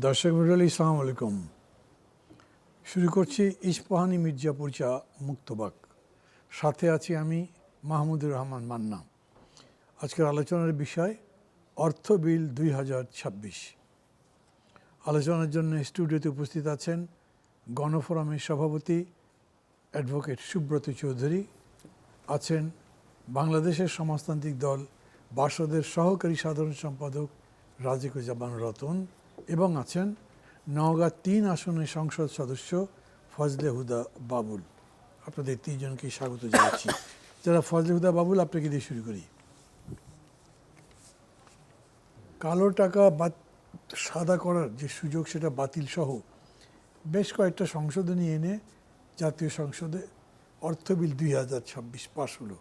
দর্শক মণ্ডলী আসসালামু আলাইকুম। শুরু করছি ইস্পাহানি মির্জাপুর চা মুক্তবাক। সাথে আছি আমি মাহমুদুর রহমান মান্না। আজকের আলোচনার বিষয় অর্থ বিল 2026। আলোচনার জন্য স্টুডিওতে উপস্থিত আছেন গণফোরামের সভাপতি অ্যাডভোকেট সুব্রত চৌধুরী, আছেন বাংলাদেশের সমাজতান্ত্রিক দল বাসদের সহকারী সাধারণ সম্পাদক রাজিকুজ্জামান রতন এবং আছেন নওগাঁ ৩ আসনের সংসদ সদস্য ফজলে হুদা বাবুল। আপনাদের তিনজনকে স্বাগত জানাচ্ছি। যারা ফজলে হুদা বাবুল, আপনাকে দিয়ে শুরু করি। কালো টাকা বা সাদা করার যে সুযোগ, সেটা বাতিল সহ বেশ কয়েকটা সংশোধনী এনে জাতীয় সংসদে অর্থ বিল 2026 পাশ হলো।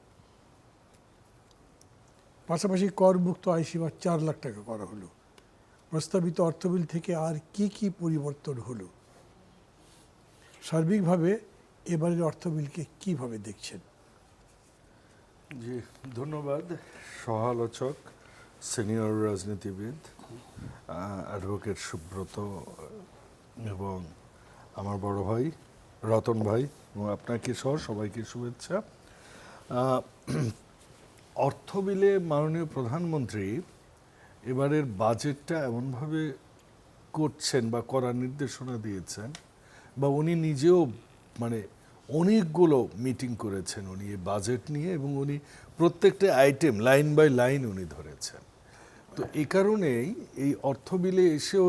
পাশাপাশি করমুক্ত আয় সীমা 4 লাখ টাকা করা হলো। প্রস্তাবিত অর্থ বিল থেকে আর কি কি পরিবর্তন হলো? সার্বিকভাবে এবারের অর্থ বিলকে কীভাবে দেখছেন? জি, ধন্যবাদ। সহ-আলোচক সিনিয়র রাজনীতিবিদ অ্যাডভোকেট সুব্রত এবং আমার বড় ভাই রতন ভাই এবং আপনাকে সহ সবাইকে শুভেচ্ছা। অর্থ বিলে মাননীয় প্রধানমন্ত্রী এবারের বাজেটটা এমনভাবে করছেন বা করার নির্দেশনা দিয়েছেন, বা উনি নিজেও অনেকগুলো মিটিং করেছেন উনি এই বাজেট নিয়ে, এবং উনি প্রত্যেকটা আইটেম লাইন বাই লাইন উনি ধরেছেন। তো এই কারণেই এই অর্থ বিলে এসেও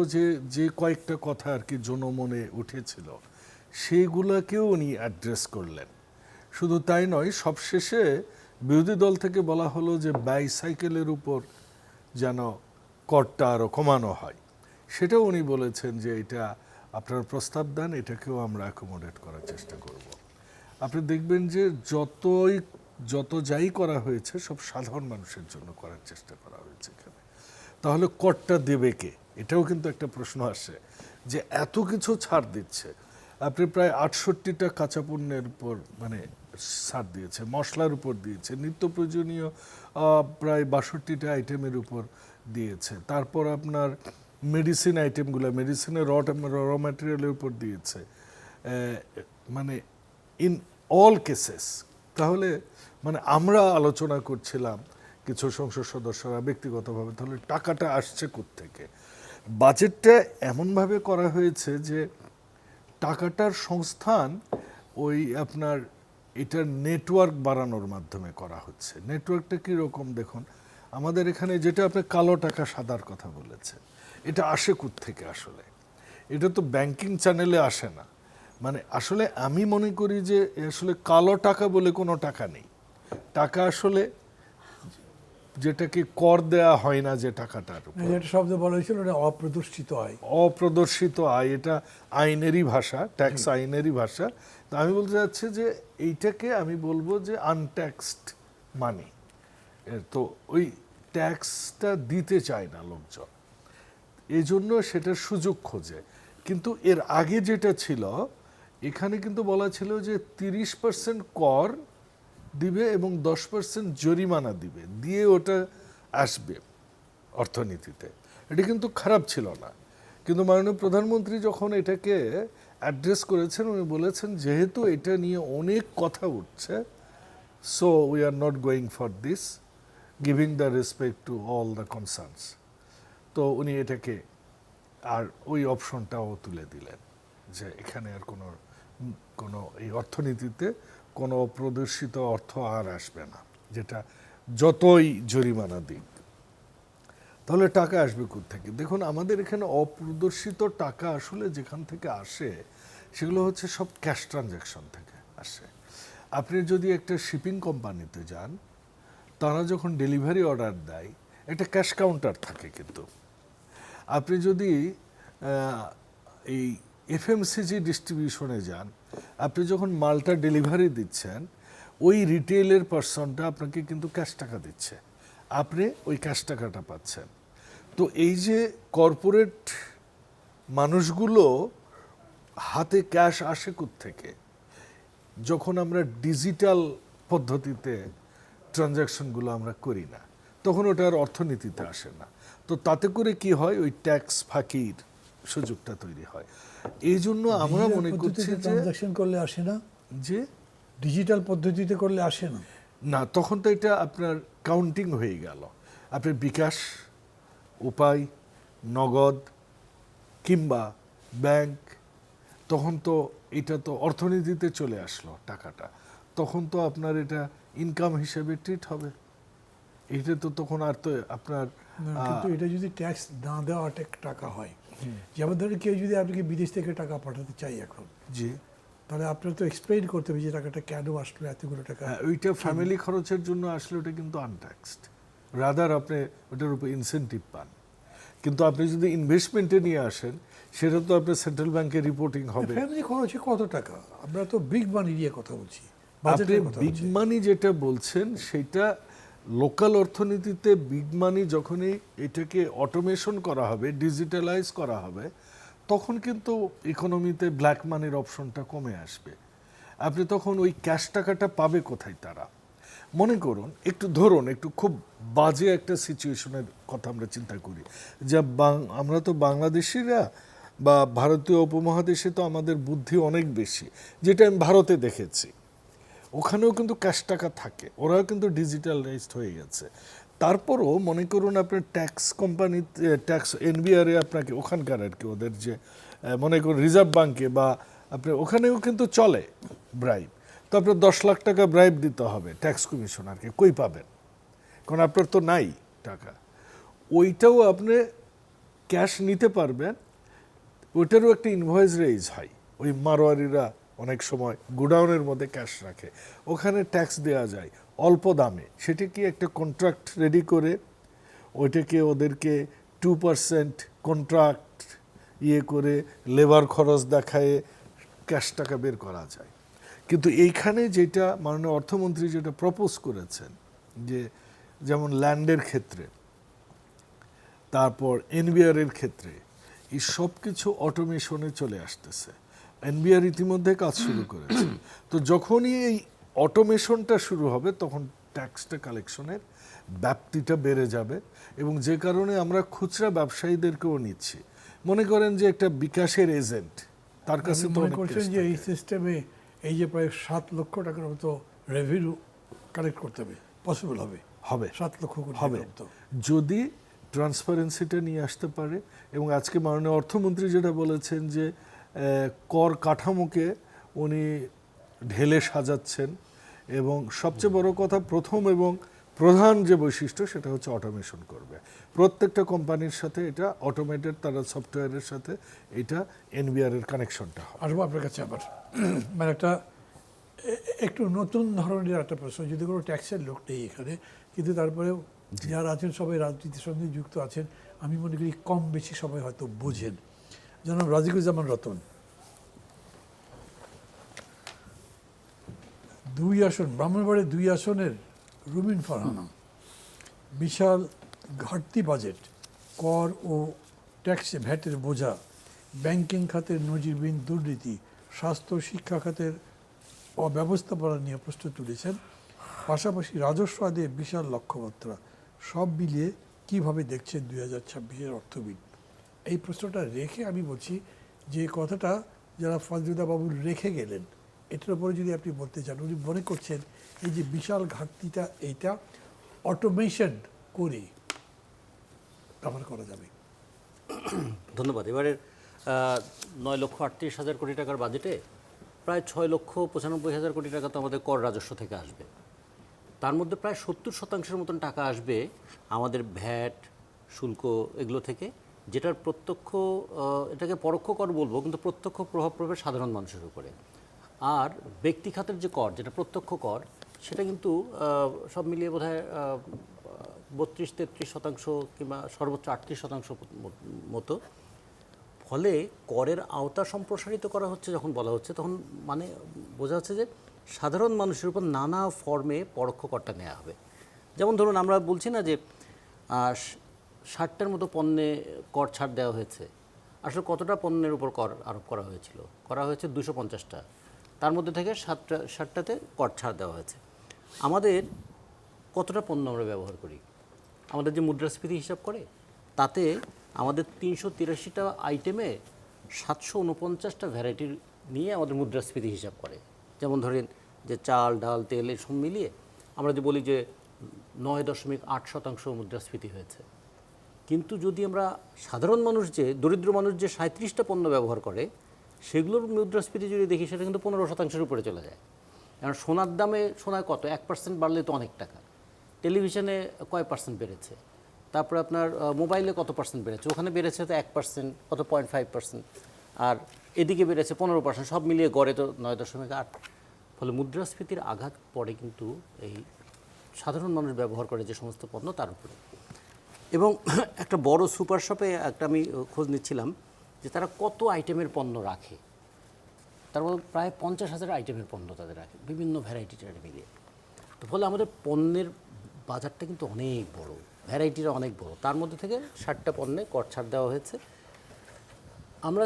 যে কয়েকটা কথা আর কি জনমনে উঠেছিল, সেইগুলোকেও উনি অ্যাড্রেস করলেন। শুধু তাই নয়, সবশেষে বিরোধী দল থেকে বলা হলো যে বাইসাইকেলের উপর যেন করটা আরও কমানো হয়। সেটাও উনি বলেছেন যে এটা আপনারা প্রস্তাব দেন, এটাকেও আমরা অ্যাকোমোডেট করার চেষ্টা করব। আপনি দেখবেন যে যত যাই করা হয়েছে সব সাধারণ মানুষের জন্য করার চেষ্টা করা হয়েছে এখানে। তাহলে করটা দেবে কে? এটাও কিন্তু একটা প্রশ্ন আসে যে এত কিছু ছাড় দিচ্ছে। আপনি প্রায় 68টা কাঁচা পণ্যের উপর ছাড় দিয়েছে, মশলার উপর দিয়েছে, নিত্য প্রয়োজনীয় প্রায় 62টা আইটেমের উপর দিয়েছে। তারপর আপনার মেডিসিন আইটেমগুলো, মেডিসিনের র ম্যাটেরিয়ালের উপর দিয়েছে, ইন অল কেসেস। তাহলে আমরা আলোচনা করছিলাম কিছু সংসদ সদস্যরা ব্যক্তিগতভাবে, তাহলে টাকাটা আসছে কোত্থেকে? বাজেটটা এমনভাবে করা হয়েছে যে টাকাটার সংস্থান ওই আপনার এটার নেটওয়ার্ক বাড়ানোর মাধ্যমে করা হচ্ছে। নেটওয়ার্কটা কীরকম দেখুন, আমাদের এখানে যেটা আপনি কালো টাকা সাদার কথা বলেছেন, এটা আসে কোত্থেকে? আসলে এটা তো ব্যাংকিং চ্যানেলে আসে না। আসলে আমি মনে করি যে আসলে কালো টাকা বলে কোনো টাকা নেই। টাকা আসলে যেটাকে কর দেয়া হয় না, যে টাকাটার যেটা শব্দ বলা হয়েছিল, এটা অপ্রদর্শিত আয়। অপ্রদর্শিত আয়, এটা আইনেরই ভাষা, ট্যাক্স আইনেরই ভাষা। তো আমি বলতে চাচ্ছি যে এইটাকে আমি বলবো যে আনট্যাক্সড মানি। তো ওই ট্যাক্সটা দিতে চায় না লোকজন, এই জন্য সেটার সুযোগ খোঁজে। কিন্তু এর আগে যেটা ছিল, এখানে কিন্তু বলা ছিল যে 30% কর দিবে এবং 10% জরিমানা দিবে, দিয়ে ওটা আসবে অর্থনীতিতে। এটা কিন্তু খারাপ ছিল না। কিন্তু মাননীয় প্রধানমন্ত্রী যখন এটাকে অ্যাড্রেস করেছেন, উনি বলেছেন যেহেতু এটা নিয়ে অনেক কথা উঠছে, so we are not going for this, giving the respect to all the concerns. তো উনি এটাকে আর ওই অপশনটাও তুলে দিলেন যে এখানে আর কোনো এই অর্থনীতিতে কোনো অপ্রদর্শিত অর্থ আর আসবে না, যেটা যতই জরিমানা দিক। তাহলে টাকা আসবে কোত্থেকে? দেখুন, আমাদের এখানে অপ্রদর্শিত টাকা আসলে যেখান থেকে আসে, সেগুলো হচ্ছে সব ক্যাশ ট্রানজ্যাকশন থেকে আসে। আপনি যদি একটা শিপিং কোম্পানিতে যান, তারা যখন ডেলিভারি অর্ডার দেয়, একটা ক্যাশ কাউন্টার থাকে। কিন্তু আপনি যদি এই এফএমসিজি ডিস্ট্রিবিউশনে যান, আপনি যখন মালটা ডেলিভারি দিচ্ছেন, ওই রিটেলের পার্সনটা আপনাকে কিন্তু ক্যাশ টাকা দিচ্ছে, আপনি ওই ক্যাশ টাকাটা পাচ্ছেন। তো এই যে কর্পোরেট মানুষগুলো হাতে ক্যাশ আসে কোত্থেকে? যখন আমরা ডিজিটাল পদ্ধতিতে ট্রানজ্যাকশনগুলো আমরা করি না, তখন ওটা আর অর্থনীতিতে আসে না। তো তাতে করে কি হয়, ওই ট্যাক্স ফাঁকির সুযোগটা তৈরি হয়। এই জন্য আমরা মনে করছি যে ট্রানজাকশন করলে আসে না, যে ডিজিটাল পদ্ধতিতে করলে আসে না। না, তখন তো এটা আপনার কাউন্টিং হয়ে গেল। আপনার বিকাশ, উপায়, নগদ কিংবা ব্যাংক, তখন তো এটা তো অর্থনীতিতে চলে আসলো টাকাটা, তখন তো আপনার এটা ইনকাম হিসেবে ট্রিট হবে। এটা তো তখন আর তো আপনার না, কিন্তু এটা যদি ট্যাক্স না দেওয়া টাকা হয়, যেমন ধরেন কেউ যদি আপনাকে বিদেশ থেকে টাকা পাঠাতে চাই এখন, জি, তাহলে আপনার তো এক্সপ্লেইন করতে হবে যে টাকাটা কেন আসলো, এতগুলো টাকা। ওইটা ফ্যামিলি খরচের জন্য আসলে ওটা কিন্তু আনট্যাক্সড, রাদার আপনি ওটার উপর ইনসেন্টিভ পান। কিন্তু আপনি যদি ইনভেস্টমেন্টে নিয়ে আসেন, সেটা তো আপনার সেন্ট্রাল ব্যাংকে রিপোর্টিং হবে। ফ্যামিলি খরচে কত টাকা? আমরা তো বিগ মানি নিয়ে কথা বলছি, আপনি বাজেটের কথা বিগ বলছি। মানি যেটা বলছেন, সেটা লোকাল অর্থনীতিতে বিগ মানি যখনই এটাকে অটোমেশন করা হবে, ডিজিটালাইজ করা হবে, তখন কিন্তু ইকোনমিতে ব্ল্যাক মানির অপশনটা কমে আসবে। আপনি তখন ওই ক্যাশ টাকাটা পাবে কোথায় তারা? মনে করুন, একটু ধরুন, একটু খুব বাজে একটা সিচুয়েশনের কথা আমরা চিন্তা করি, যা আমরা তো বাংলাদেশিরা বা ভারতীয় উপমহাদেশে তো আমাদের বুদ্ধি অনেক বেশি, যেটা আমি ভারতে দেখেছি। ওখানেও কিন্তু ক্যাশ টাকা থাকে, ওরাও কিন্তু ডিজিটালাইজড হয়ে গেছে। তারপরও মনে করুন আপনার ট্যাক্স কোম্পানিতে, ট্যাক্স এনবিআরে আপনাকে ওখানকার আর কি ওদের যে মনে করুন রিজার্ভ ব্যাংকে বা আপনার ওখানেও কিন্তু চলে ব্রাইব। তো আপনার 10 লাখ টাকা ব্রাইব দিতে হবে ট্যাক্স কমিশনারকে, কই পাবেন? কারণ আপনার তো নাই টাকা। ওইটাও আপনি ক্যাশ নিতে পারবেন, ওইটারও একটা ইনভয়েস রেইজ হয়। ওই মারোয়ারিরা অনেক সময় গোডাউনের মধ্যে ক্যাশ রাখে, ওখানে ট্যাক্স দেওয়া যায় অল্প দামে। সেটা কি একটা কন্ট্রাক্ট রেডি করে ওইটাকে ওদেরকে 2% কন্ট্রাক্ট করে লেবার খরচ দেখায় ক্যাশ টাকা বের করা যায়। কিন্তু এইখানে যেটা মাননীয় অর্থমন্ত্রী যেটা প্রপোজ করেছেন, যে যেমন ল্যান্ডের ক্ষেত্রে, তারপর এনবিআর এর ক্ষেত্রে, এই সব কিছু অটোমেশনে চলে আসতেছে। এনবিআর ইতিমধ্যে কাজ শুরু করেছে। তো যখনই এই অটোমেশনটা শুরু হবে, তখন ট্যাক্সটা কালেকশনের ব্যাপ্তিটা বেড়ে যাবে, এবং যে কারণে আমরা খুচরা ব্যবসায়ীদেরকেও নিচ্ছি। মনে করেন যে একটা বিকাশের এজেন্ট, তার কাছে তো মনে অনেক করছেন cash যে এই থাকে। সিস্টেমে এই যে প্রায় 7 লক্ষ টাকার মতো রেভিনিউ কালেক্ট করতে হবে, পসিবল হবে? হবে, 7 লক্ষ কোটি হবে, টাকার মতো। যদি ট্রান্সপারেন্সিটা নিয়ে আসতে পারে। এবং আজকে মাননীয় অর্থমন্ত্রী যেটা বলেছেন যে কর কাঠামোকে উনি ঢেলে সাজাচ্ছেন, এবং সবচেয়ে বড় কথা, প্রথম এবং প্রধান যে বৈশিষ্ট্য, সেটা হচ্ছে অটোমেশন করবে। প্রত্যেকটা কোম্পানির সাথে এটা অটোমেটেড, তারা সফটওয়্যারের সাথে এটা এনবিআর এর কানেকশনটা হবে। আসবো আপনার কাছে আবার। মানে একটা একটু নতুন ধরনের একটা প্রশ্ন, যদি কোনো ট্যাক্সের লোক নেই এখানে, কিন্তু তারপরেও যারা আছেন সবাই রাজনীতির সঙ্গে যুক্ত আছেন, আমি মনে করি কম বেশি সবাই হয়তো বোঝেন। জনাব রাজিকুজ্জামান রতন, 2 আসন, ব্রাহ্মণবাড়ির 2 আসনের রুমিন ফারহানা, বিশাল ঘাটতি বাজেট, কর ও ট্যাক্সে ভ্যাটের বোঝা, ব্যাংকিং খাতের নজিরবিহীন দুর্নীতি, স্বাস্থ্য শিক্ষা খাতের অব্যবস্থাপনা নিয়ে প্রশ্ন তুলেছেন। পাশাপাশি রাজস্ব আদায়ে বিশাল লক্ষ্যমাত্রা, সব মিলিয়ে কিভাবে দেখছেন 2026-এর অর্থবিদ? এই প্রশ্নটা রেখে আমি বলছি যে কথাটা যারা ফজলুল্লাহ বাবু রেখে গেলেন, এটার উপরে যদি আপনি বলতে চান, উনি মনে করছেন এই যে বিশাল ঘাটতিটা, এইটা অটোমেশন করে কভার করা যাবে। ধন্যবাদ। এবারের 9,38,000 কোটি টাকার বাজেটে প্রায় 6,95,000 কোটি টাকা তো আমাদের কর রাজস্ব থেকে আসবে। তার মধ্যে প্রায় 70% মতন টাকা আসবে আমাদের ভ্যাট, শুল্ক, এগুলো থেকে, যেটার প্রত্যক্ষ, এটাকে পরোক্ষ কর বলবো, কিন্তু প্রত্যক্ষ প্রভাব পড়বে সাধারণ মানুষের উপরে। আর ব্যক্তি খাতের যে কর, যেটা প্রত্যক্ষ কর, সেটা কিন্তু সব মিলিয়ে বোধহয় 32-33% কিংবা সর্বোচ্চ 38% মতো। ফলে করের আওতা সম্প্রসারিত করা হচ্ছে যখন বলা হচ্ছে, তখন মানে বোঝা যাচ্ছে যে সাধারণ মানুষের উপর নানা ফর্মে পরোক্ষ করটা নেওয়া হবে। যেমন ধরুন, আমরা বলছি না যে 60টার মতো পণ্যে কর ছাড় দেওয়া হয়েছে। আসলে কতটা পণ্যের উপর কর আরোপ করা হয়েছিল? করা হয়েছে 250টা, তার মধ্যে থেকে 60টাতে কর ছাড় দেওয়া হয়েছে। আমাদের কতটা পণ্য আমরা ব্যবহার করি? আমাদের যে মুদ্রাস্ফীতি হিসাব করে, তাতে আমাদের 383টা আইটেমে 749টা ভ্যারাইটির নিয়ে আমাদের মুদ্রাস্ফীতি হিসাব করে। যেমন ধরেন যে চাল, ডাল, তেল এসব মিলিয়ে আমরা যে বলি যে 9.8% মুদ্রাস্ফীতি হয়েছে। কিন্তু যদি আমরা সাধারণ মানুষ যে দরিদ্র মানুষ যে 37টা পণ্য ব্যবহার করে সেগুলোর মুদ্রাস্ফীতি যদি দেখি সেটা কিন্তু 15%-এর উপরে চলে যায়। কারণ সোনার দামে সোনায় কত 1% বাড়লে তো অনেক টাকা, টেলিভিশনে কয় পার্সেন্ট বেড়েছে, তারপরে আপনার মোবাইলে কত পার্সেন্ট বেড়েছে, ওখানে বেড়েছে তো 1%, কত 0.5%, আর এদিকে বেড়েছে 15%, সব মিলিয়ে গড়ে তো 9.8। ফলে মুদ্রাস্ফীতির আঘাত পড়ে কিন্তু এই সাধারণ মানুষ ব্যবহার করে যে সমস্ত পণ্য তার উপরে। এবং একটা বড় সুপার শপে একটা আমি খোঁজ নিচ্ছিলাম যে তারা কত আইটেমের পণ্য রাখে, তার মধ্যে প্রায় 50,000 আইটেমের পণ্য তাদের রাখে বিভিন্ন ভ্যারাইটিটা মিলিয়ে। তো ফলে আমাদের পণ্যের বাজারটা কিন্তু অনেক বড়, ভ্যারাইটিটা অনেক বড়। তার মধ্যে থেকে 60টা পণ্যে কর ছাড় দেওয়া হয়েছে। আমরা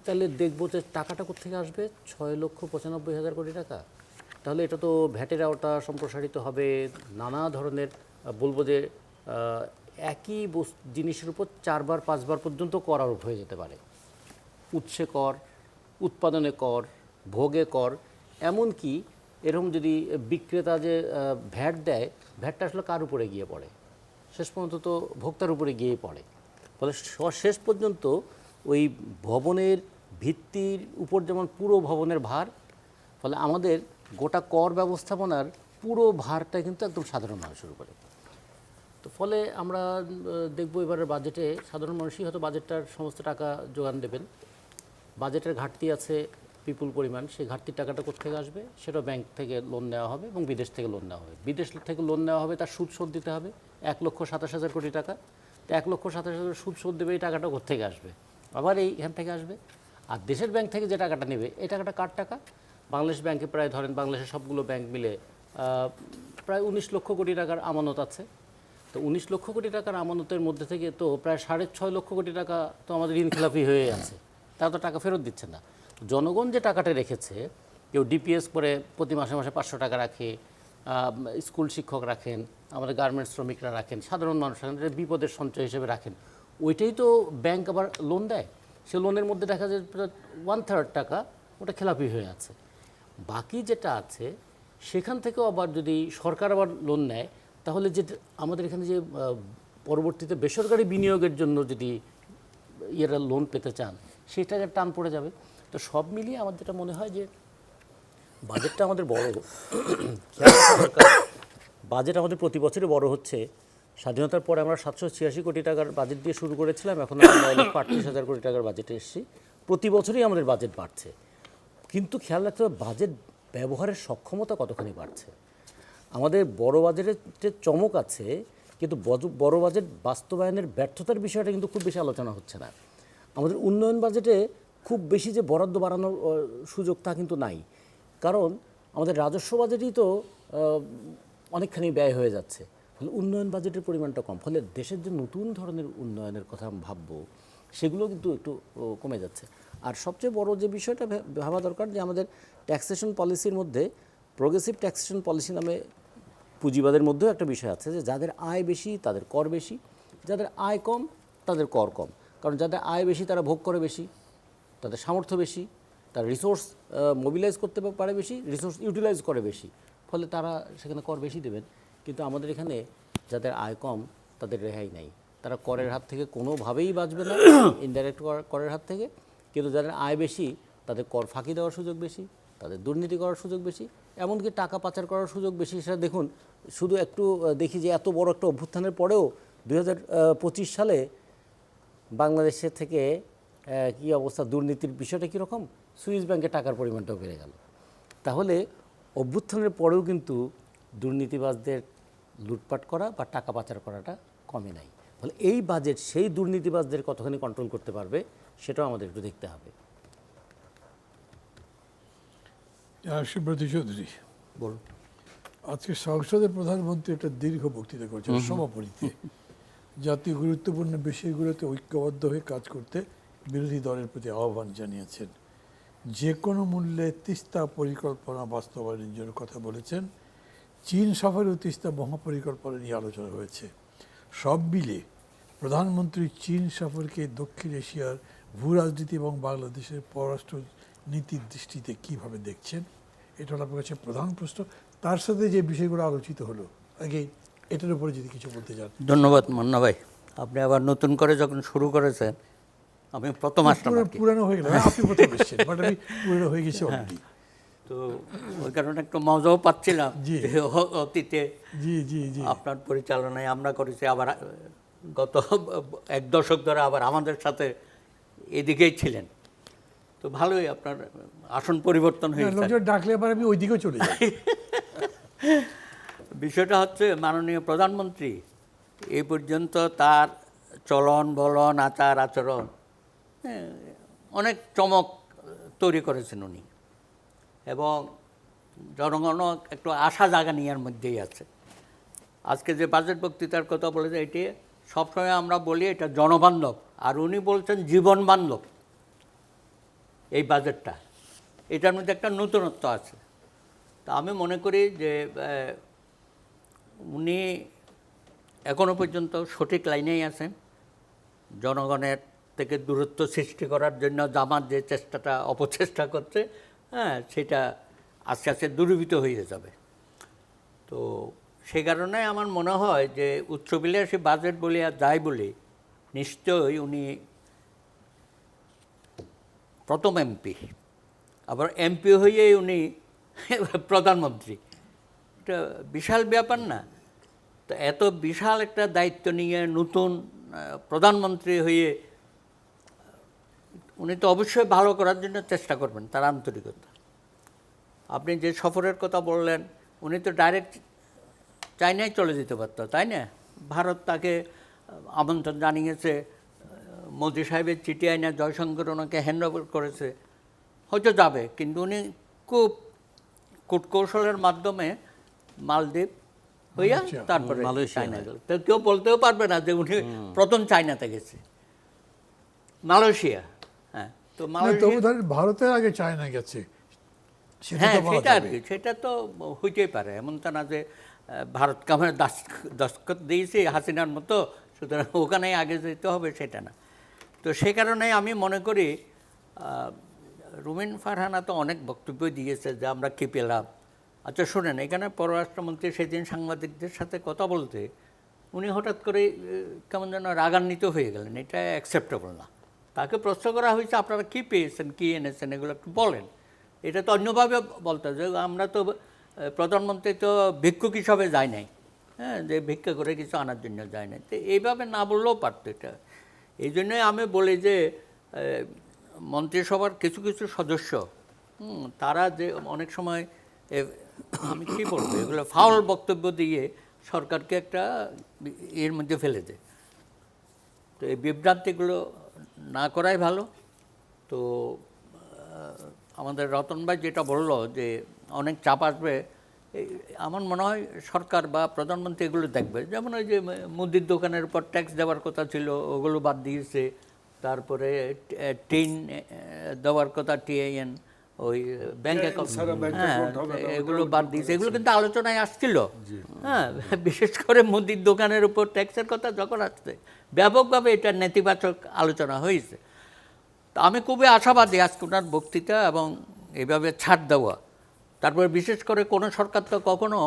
তাহলে দেখবো যে টাকাটা কোথেকে আসবে, 6,95,000 কোটি টাকা। তাহলে এটা তো ভ্যাটের আওতা সম্প্রসারিত হবে, নানা ধরনের বলবো যে একই জিনিসের উপর 4বার 5বার পর্যন্ত কর আরোপ হয়ে যেতে পারে। উৎসে কর, উৎপাদনে কর, ভোগে কর, এমনকি এরকম যদি বিক্রেতা যে ভ্যাট দেয়, ভ্যাটটা আসলে কার উপরে গিয়ে পড়ে, শেষ পর্যন্ত তো ভোক্তার উপরে গিয়ে পড়ে। ফলে শেষ পর্যন্ত ওই ভবনের ভিত্তির উপর যেমন পুরো ভবনের ভার, ফলে আমাদের গোটা কর ব্যবস্থাপনার পুরো ভারটা কিন্তু একদম সাধারণ মানুষের উপরে। তো ফলে আমরা দেখব এবারের বাজেটে সাধারণ মানুষই হয়তো বাজেটটার সমস্ত টাকা যোগান দেবেন। বাজেটের ঘাটতি আছে বিপুল পরিমাণ, সেই ঘাটতির টাকাটা কোথেকে আসবে, সেটা ব্যাংক থেকে লোন নেওয়া হবে এবং বিদেশ থেকে লোন নেওয়া হবে। বিদেশ থেকে লোন নেওয়া হবে, তার সুদ শোধ দিতে হবে 1,27,000 কোটি টাকা। তো 1,27,000 সুদ শোধ দেবে, এই টাকাটা কোথেকে আসবে, আবার এইখান থেকে আসবে। আর দেশের ব্যাংক থেকে যে টাকাটা নেবে, এই টাকাটা কার টাকা, বাংলাদেশ ব্যাংকে প্রায় ধরেন বাংলাদেশের সবগুলো ব্যাংক মিলে প্রায় 19 লক্ষ কোটি টাকার আমানত আছে। তো 19 লক্ষ কোটি টাকার আমানতের মধ্যে থেকে তো প্রায় 6.5 লক্ষ কোটি টাকা তো আমাদের ঋণখেলাপি হয়ে আছে, তারা তো টাকা ফেরত দিচ্ছে না। জনগণ যে টাকাটা রেখেছে, কেউ ডিপিএস করে প্রতি মাসে মাসে 500 টাকা রাখে, স্কুল শিক্ষক রাখেন, আমাদের গার্মেন্টস শ্রমিকরা রাখেন, সাধারণ মানুষ রাখেন, বিপদের সঞ্চয় হিসেবে রাখেন, ওইটাই তো ব্যাংক আবার লোন দেয়। সে লোনের মধ্যে দেখা যায় 1/3 টাকা ওটা খেলাপি হয়ে আছে। বাকি যেটা আছে সেখান থেকেও আবার যদি সরকার আবার লোন নেয়, তাহলে যে আমাদের এখানে যে পরবর্তীতে বেসরকারি বিনিয়োগের জন্য যদি ইয়েরা লোন পেতে চান, সেই টাকার টান পড়ে যাবে। তো সব মিলিয়ে আমার যেটা মনে হয় যে বাজেটটা আমাদের বড়, বাজেট আমাদের প্রতি বছরই বড় হচ্ছে। স্বাধীনতার পরে আমরা 786 কোটি টাকার বাজেট দিয়ে শুরু করেছিলাম, এখন আমরা 9,38,000 কোটি টাকার বাজেটে এসেছি। প্রতি বছরই আমাদের বাজেট বাড়ছে, কিন্তু খেয়াল রাখতে হবে বাজেট ব্যবহারের সক্ষমতা কতখানি বাড়ছে। আমাদের বড় বাজেটের যে চমক আছে, কিন্তু বড় বাজেট বাস্তবায়নের ব্যর্থতার বিষয়টা কিন্তু খুব বেশি আলোচনা হচ্ছে না। আমাদের উন্নয়ন বাজেটে খুব বেশি যে বরাদ্দ বাড়ানোর সুযোগ তা কিন্তু নাই, কারণ আমাদের রাজস্ব বাজেটই তো অনেকখানি ব্যয় হয়ে যাচ্ছে, ফলে উন্নয়ন বাজেটের পরিমাণটা কম। ফলে দেশের যে নতুন ধরনের উন্নয়নের কথা ভাববো, সেগুলো কিন্তু একটু কমে যাচ্ছে। আর সবচেয়ে বড় যে বিষয়টা ভাবা দরকার, যে আমাদের ট্যাক্সেশন পলিসির মধ্যে প্রোগ্রেসিভ ট্যাক্সেশন পলিসি নামে পুঁজিবাদের মধ্যেও একটা বিষয় আছে, যে যাদের আয় বেশি তাদের কর বেশি, যাদের আয় কম তাদের কর কম। কারণ যাদের আয় বেশি তারা ভোগ করে বেশি, তাদের সামর্থ্য বেশি, তারা রিসোর্স মোবিলাইজ করতে পারে বেশি, রিসোর্স ইউটিলাইজ করে বেশি, ফলে তারা সেখানে কর বেশি দেবেন। কিন্তু আমাদের এখানে যাদের আয় কম তাদের রেহাই নাই, তারা করের হাত থেকে কোনোভাবেই বাঁচবে না, ইনডাইরেক্ট করের হাত থেকে। কিন্তু যাদের আয় বেশি তাদের কর ফাঁকি দেওয়ার সুযোগ বেশি, তাদের দুর্নীতি করার সুযোগ বেশি, এমনকি টাকা পাচার করার সুযোগ বেশি। সেটা দেখুন, শুধু একটু দেখি যে এত বড় একটা অভ্যুত্থানের পরেও 2025 সালে বাংলাদেশের থেকে কী অবস্থা, দুর্নীতির বিষয়টা কীরকম, সুইস ব্যাংকে টাকার পরিমাণটাও বেড়ে গেল। তাহলে অভ্যুত্থানের পরেও কিন্তু দুর্নীতিবাজদের লুটপাট করা বা টাকা পাচার করাটা কমে নাই। ফলে এই বাজেট সেই দুর্নীতিবাজদের কতখানি কন্ট্রোল করতে পারবে, সেটাও আমাদের একটু দেখতে হবে। সুব্রত চৌধুরী, বলুন। আজকে সংসদে প্রধানমন্ত্রী একটা দীর্ঘ বক্তৃতা করেছেন সমাপনীতে। জাতীয় গুরুত্বপূর্ণ বিষয়গুলোতে ঐক্যবদ্ধ হয়ে কাজ করতে বিরোধী দলের প্রতি আহ্বান জানিয়েছেন। যে কোনো মূল্যে তিস্তা পরিকল্পনা বাস্তবায়নের জন্য কথা বলেছেন। চীন সফরেও তিস্তা মহাপরিকল্পনা নিয়ে আলোচনা হয়েছে। সব মিলে প্রধানমন্ত্রী চীন সফরকে দক্ষিণ এশিয়ার ভূ রাজনীতি এবং বাংলাদেশের পররাষ্ট্র নীতির দৃষ্টিতে কিভাবে দেখছেন, এটা হলো আপনার কাছে প্রধান প্রশ্ন। তার সাথে যে বিষয়গুলো আলোচিত হলো আগে এটার উপরে যদি কিছু বলতে চান। ধন্যবাদ মান্না ভাই, আপনি আবার নতুন করে যখন শুরু করেছেন, আমি প্রথম আসলাম আর কি। পুরানো হয়ে গেল, আপনি প্রথম এসেছেন, বাট আমি পুরানো হয়ে গেছি অলরেডি। তো ওই কারণে একটু মজাও পাচ্ছিলাম জি। যে অতীতে জি জি জি আপনার পরিচালনায় আমরা করেছি, আবার গত এক দশক ধরে আবার আমাদের সাথে এদিকেই ছিলেন। তো ভালোই আপনার আসন পরিবর্তন হয়েছে। লোকজন ডাকলে আবার আমি ওইদিকেও চলে যাই। বিষয়টা হচ্ছে মাননীয় প্রধানমন্ত্রী এই পর্যন্ত তার চলন বলন আচার আচরণ অনেক চমক তৈরি করেছেন উনি, এবং জনগণও একটু আশা জাগা নেওয়ার মধ্যেই আছে। আজকে যে বাজেট বক্তৃতার কথা বলেছে, এটি সবসময় আমরা বলি এটা জনবান্ধব, আর উনি বলছেন জীবন বান্ধব। এই বাজেটটা, এটার মধ্যে একটা নতুনত্ব আছে। তা আমি মনে করি যে উনি এখনও পর্যন্ত সঠিক লাইনেই আছেন। জনগণের থেকে দূরত্ব সৃষ্টি করার জন্য জামাত যে চেষ্টাটা অপচেষ্টা করছে, সেটা আস্তে আস্তে দূরীভূত হয়ে যাবে। তো সে কারণে আমার মনে হয় যে উচ্চবিলাসী বাজেট বলি আর যাই বলি, নিশ্চয়ই উনি প্রথম এমপি, আবার এমপি হয়েই উনি প্রধানমন্ত্রী। এটা বিশাল ব্যাপার না? তো এত বিশাল একটা দায়িত্ব নিয়ে নতুন প্রধানমন্ত্রী হয়ে উনি তো অবশ্যই ভালো করার জন্য চেষ্টা করবেন, তার আন্তরিকতা। আপনি যে সফরের কথা বললেন, উনি তো ডাইরেক্ট চায়নায় চলে যেতে পারত, তাই না? ভারত তাকে আমন্ত্রণ জানিয়েছে, মোদি সাহেবের চিঠি আইনা জয়শঙ্কর ওনাকে হ্যান্ডওভার করেছে, হয়তো যাবে, কিন্তু উনি খুব কূটকৌশলের মাধ্যমে মালদ্বীপ হইয়া তারপরে চায়না গেল। তো কেউ বলতেও পারবে না যে উনি প্রথম চায়নাতে গেছে, মালয়েশিয়া। হ্যাঁ, তো মালয়েশিয়া ভারতের আগে চায়না গেছে। হ্যাঁ, সেটা আর কি, সেটা তো হইতেই পারে। এমন তা না যে ভারতকে আমরা দস্তখত দিয়েছি হাসিনার মতো, সুতরাং ওখানেই আগে যেতে হবে, সেটা না। তো সে কারণে আমি মনে করি রুমিন ফারহানা তো অনেক বক্তব্য দিয়েছে যে আমরা কী পেলাম। আচ্ছা শোনেন, এখানে পররাষ্ট্রমন্ত্রী সেদিন সাংবাদিকদের সাথে কথা বলতে উনি হঠাৎ করে কেমন যেন রাগান্বিত হয়ে গেলেন। এটা অ্যাকসেপ্টেবল না। তাকে প্রশ্ন করা হয়েছে আপনারা কী পেয়েছেন, কী এনেছেন, এগুলো একটু বলেন। এটা তো অন্যভাবে বলতে, যে আমরা তো প্রধানমন্ত্রী তো ভিক্ষুক হিসাবে যায় নাই, যে ভিক্ষা করে কিছু আনার জন্য যায় নাই। তো এইভাবে না বললেও পারতো এটা। এই জন্যই আমি বলি যে মন্ত্রিসভার কিছু কিছু সদস্য তারা যে অনেক সময় আমি কী বলবো, এগুলো ফাউল বক্তব্য দিয়ে সরকারকে একটা এর মধ্যে ফেলে দেয়। তো এই বিভ্রান্তিগুলো না করাই ভালো। তো আমাদের রতন ভাই যেটা বললো যে অনেক চাপ আসবে, আমার মনে হয় সরকার বা প্রধানমন্ত্রী এগুলো দেখবে। যেমন ওই যে মুদির দোকানের উপর ট্যাক্স দেওয়ার কথা ছিল, ওগুলো বাদ দিয়েছে। তারপরে টিন দেওয়ার কথা, টিএন, ওই ব্যাংক অ্যাকাউন্ট, এগুলো বাদ দিয়েছে। এগুলো কিন্তু আলোচনায় আসছিল। হ্যাঁ, বিশেষ করে মুদির দোকানের উপর ট্যাক্সের কথা যখন আসছে, ব্যাপকভাবে এটা নেতিবাচক আলোচনা হয়েছে। তো আমি খুবই আশাবাদী আজকে ওনার বক্তৃতা এবং এভাবে ছাড় দেওয়া। তারপরে বিশেষ করে কোনো সরকার তো কখনো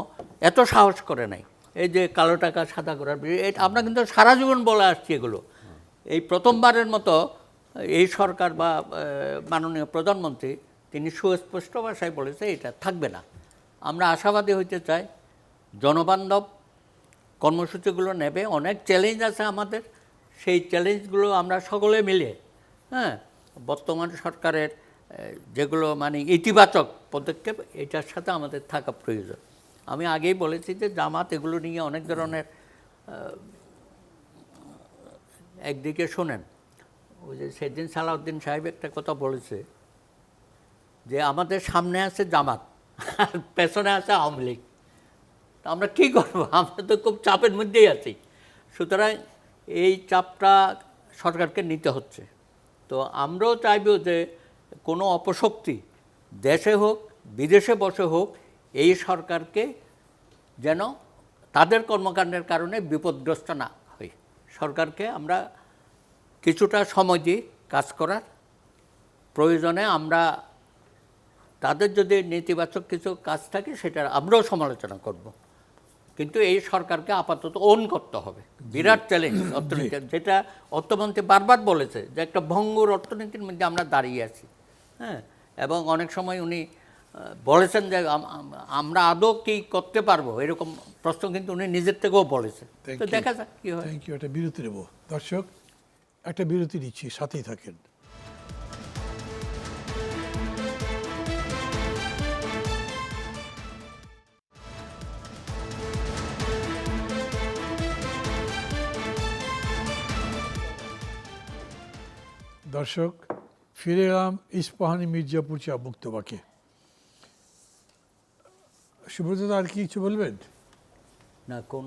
এত সাহস করে নাই এই যে কালো টাকা সাদা করার। আমরা কিন্তু সারা জীবন বলে আসছি এগুলো। এই প্রথমবারের মতো এই সরকার বা মাননীয় প্রধানমন্ত্রী তিনি সুস্পষ্ট ভাষায় বলেছে এটা থাকবে না। আমরা আশাবাদী হইতে চাই, জনবান্ধব কর্মসূচিগুলো নেবে। অনেক চ্যালেঞ্জ আছে আমাদের, সেই চ্যালেঞ্জগুলো আমরা সকলে মিলে বর্তমান সরকারের যেগুলো মানে ইতিবাচক পদক্ষেপ, এটার সাথে আমাদের থাকা প্রয়োজন। আমি আগেই বলেছি যে জামাত এগুলো নিয়ে অনেক ধরনের, একদিকে শোনেন ওই যে সেদিন সালাউদ্দিন সাহেব একটা কথা বলেছে যে আমাদের সামনে আছে জামাত আর পেছনে আছে আওয়ামী লীগ। তো আমরা কী করবো? আমরা তো খুব চাপের মধ্যেই আছি। সুতরাং এই চাপটা সরকারকে নিতে হচ্ছে। তো আমরাও চাইব যে কোনো অপশক্তি দেশে হোক বিদেশে বসে হোক, এই সরকারকে যেন তাদের কর্মকাণ্ডের কারণে বিপদগ্রস্ত না হয়, সরকারকে আমরা কিছুটা সময় দিই কাজ করার, প্রয়োজনে আমরা তাদের যদি নেতিবাচক কিছু কাজ থাকে সেটা আমরাও সমালোচনা করব, কিন্তু এই সরকারকে আপাতত ওন করতে হবে। বিরাট চ্যালেঞ্জ অর্থনীতি, যেটা অর্থমন্ত্রী বারবার বলেছে যে একটা ভঙ্গুর অর্থনীতির মধ্যে আমরা দাঁড়িয়ে আছি। হ্যাঁ, এবং অনেক সময় উনি বলেছেন যে আমরা আদৌ কি করতে পারবো, এরকম প্রশ্ন কিন্তু উনি নিজের থেকেও বলেছেন। তো দেখা যাক কি হয়। Thank you. একটা বিরতি নেব দর্শক, একটা বিরতি নিচ্ছি, সাথেই থাকেন। দর্শক, ফিরে এলাম ইস্পাহানি মির্জাপুর চা মুক্তবাকে। সুব্রত, আর কি কিছু বলবেন? না, কোন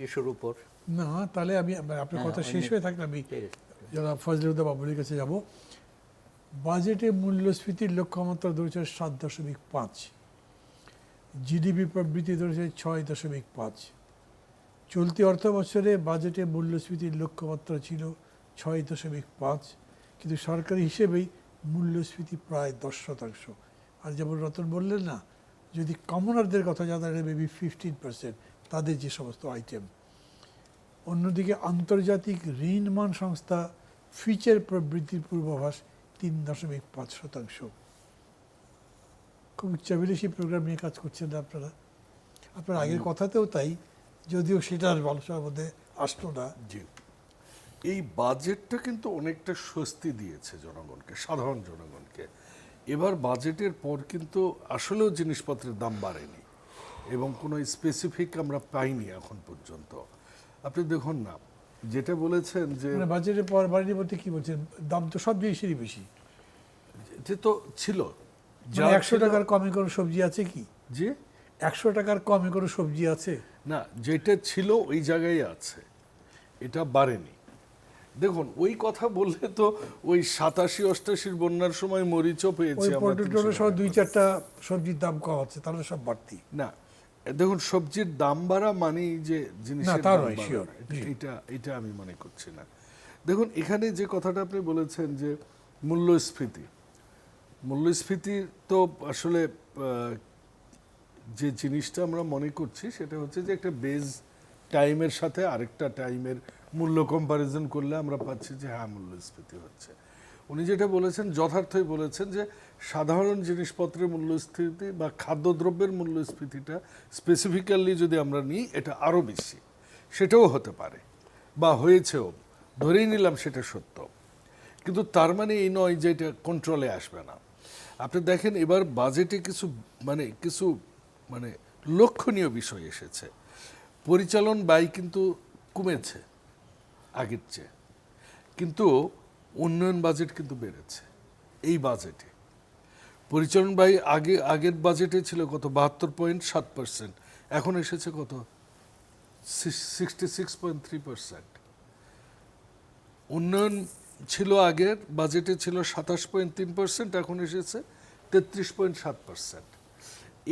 ইস্যুর উপর? না, তাহলে আমি আপনার কথা হ্যাঁ, শেষ হয়ে থাকলে আমি যারা ফজলুদ্দা বাবুলের কাছে যাব। বাজেটে মূল্যস্ফীতির লক্ষ্যমাত্রা ধরেছে 7.5, জিডিপি প্রবৃদ্ধি ধরেছে 6.5। চলতি অর্থ বছরে বাজেটে মূল্যস্ফীতির লক্ষ্যমাত্রা ছিল 6.5, কিন্তু সরকারি হিসেবেই মূল্যস্ফীতি প্রায় 10%। আর যেমন রতন বললেন না, যদি কমনারদের কথা জানা যায় মেবি 15% তাদের যে সমস্ত আইটেম। অন্যদিকে আন্তর্জাতিক ঋণমান সংস্থা ফিচের প্রবৃদ্ধির পূর্বাভাস 3.5%। খুব উচ্চাভিলাষী প্রোগ্রাম নিয়ে কাজ করছেন না আপনারা। আপনার আগের কথাতেও তাই, যদিও সেটা আর আলোচনার মধ্যে আসলো না। জি, এই বাজেটটা কিন্তু অনেকটা স্বস্তি দিয়েছে জনগণকে, সাধারণ জনগণকে। এবার বাজেটের পর কিন্তু আসলেও জিনিসপত্রের দাম বাড়েনি এবং কোনো স্পেসিফিক আমরা পাইনি এখন পর্যন্ত। আপনি দেখুন না, যেটা বলেছেন যে মানে বাজেটের পর বাড়ির মধ্যে কি বলছেন, দাম তো সব জিনিসেরই বেশি। যে তো ছিল, যা 100 টাকার কমে কোনো সবজি আছে কি? যে 100 টাকার কমে কোনো সবজি আছে? না, যেটা ছিল ওই জায়গায় আছে, এটা বাড়েনি। দেখুন, ওই কথা বললে তো ওই 87-88 বন্যার সময় মরিচও পেয়েছি ওই আমরা 300 পটেটোর সহ টাকা। 2-4টা সবজির দাম কম আছে, তাহলে সব বাড়তি না, দেখুন, সবজির দাম বাড়া মানেই যে জিনিসের তা দাম নয়, বাড়া, sure, জি। এটা আমি মনে করছি না। দেখুন, এখানে যে কথাটা আপনি বলেছেন যে মূল্যস্ফীতি, মূল্যস্ফীতি তো আসলে যে জিনিসটা আমরা মনে করছি সেটা হচ্ছে যে একটা বেজ টাইমের সাথে আরেকটা টাইমের মূল্য কম্পারিজন করলে আমরা পাচ্ছি যে হ্যাঁ, মূল্যস্ফীতি হচ্ছে। উনি যেটা বলেছেন যথার্থই বলেছেন যে সাধারণ জিনিসপত্রের মূল্যস্ফীতি বা খাদ্যদ্রব্যের মূল্যস্ফীতিটা স্পেসিফিক্যালি যদি আমরা নিই, এটা আরও বেশি। সেটাও হতে পারে বা হয়েছেও, ধরেই নিলাম সেটা সত্য, কিন্তু তার মানে এই নয় যে এটা কন্ট্রোলে আসবে না। আপনি দেখেন, এবার বাজেটে কিছু লক্ষণীয় বিষয় এসেছে। পরিচালন ব্যয় কিন্তু কমেছে আগের চেয়ে, কিন্তু উন্নয়ন বাজেট কিন্তু বেড়েছে এই বাজেটে। পরিচালন ব্যয় আগের বাজেটে ছিল কত, 72.7%, এখন এসেছে কত, 66.3%। উন্নয়ন ছিল আগের বাজেটে ছিল 27.3%, এখন এসেছে 33.7%।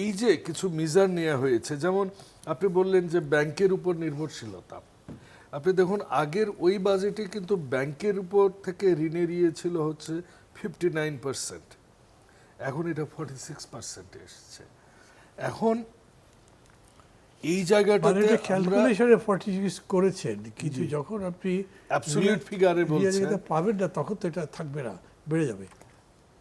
এই যে কিছু মেজার নেওয়া হয়েছে, যেমন আপনি বললেন যে ব্যাংকের উপর নির্ভরশীলতা। আপনি দেখুন, আগের ওই বাজেটে কিন্তু ব্যাংকের উপর থেকে ঋণের ছিল হচ্ছে 59%, এখন এটা 46% এসেছে। এখন এই জায়গাটাতে ক্যালকুলেশনে 46 করেছেন, কিছু যখন আপনি অ্যাবসলিউট ফিগারে বলছেন পাবেন না, তখন তো এটা থাকবে না, বেড়ে যাবে।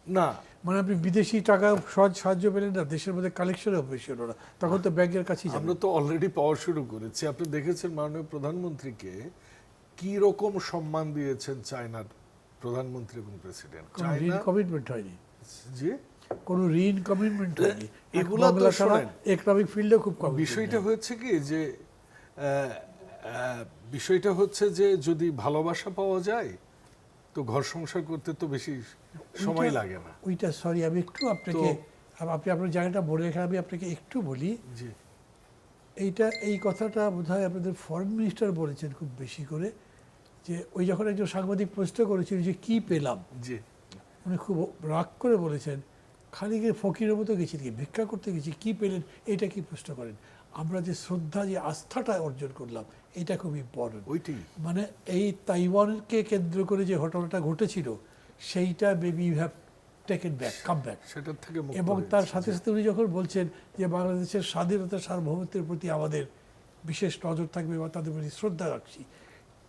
না, মানে আপনি বিদেশি টাকা সহজ সাহায্য পেলেন না, দেশের মধ্যে কালেকশনও বেশি হলো না, তখন তো ব্যাংকের কাছেই যাবে। আমরা তো অলরেডি পাওয়া শুরু করেছি। আপনি দেখেছেন মাননীয় প্রধানমন্ত্রীকে কি রকম সম্মান দিয়েছেন চায়নার প্রধানমন্ত্রী এবং প্রেসিডেন্ট। কোনো ঋণ কমিটমেন্ট হয়নি, যে কোনো ঋণ কমিটমেন্ট হয়নি। এগুলা তো শোনেন, ইকোনমিক ফিল্ডে খুব কম। বিষয়টা হচ্ছে কি যে বিষয়টা হচ্ছে যে যদি ভালোবাসা পাওয়া যায় তো ঘর সংসার করতে তো বেশি সময় লাগে না। ওইটা সরি, আমি একটু আপনাকে, আপনি আপনার জায়গাটা বলে রেখে আমি আপনাকে একটু বলি। জি, এই কথাটা বোধহয় আপনাদের ফরেন মিনিস্টার বলেছেন খুব বেশি করে, যে ওই যখন একজন সাংবাদিক প্রশ্ন করেছিল যে কি পেলাম, জি, উনি খুব রাগ করে বলেছেন, খালি গিয়ে ফকিরের মতো গেছি, ভিক্ষা করতে গেছি, কি পেলেন, এটা কি প্রশ্ন করেন? আমরা যে শ্রদ্ধা যে আস্থাটা অর্জন করলাম এটা খুব ইম্পর্টেন্ট। ওইটাই মানে এই তাইওয়ানকে কেন্দ্র করে যে ঘটনাটা ঘটেছিল সেইটা maybe you have taken back, come back. সেটার থেকে মুক্ত এবং হয়েছে। তার সাথে সাথে উনি যখন বলছেন যে বাংলাদেশের স্বাধীনতা সার্বভৌমত্বের প্রতি আমাদের বিশেষ নজর থাকবে বা তাদের প্রতি শ্রদ্ধা রাখছি,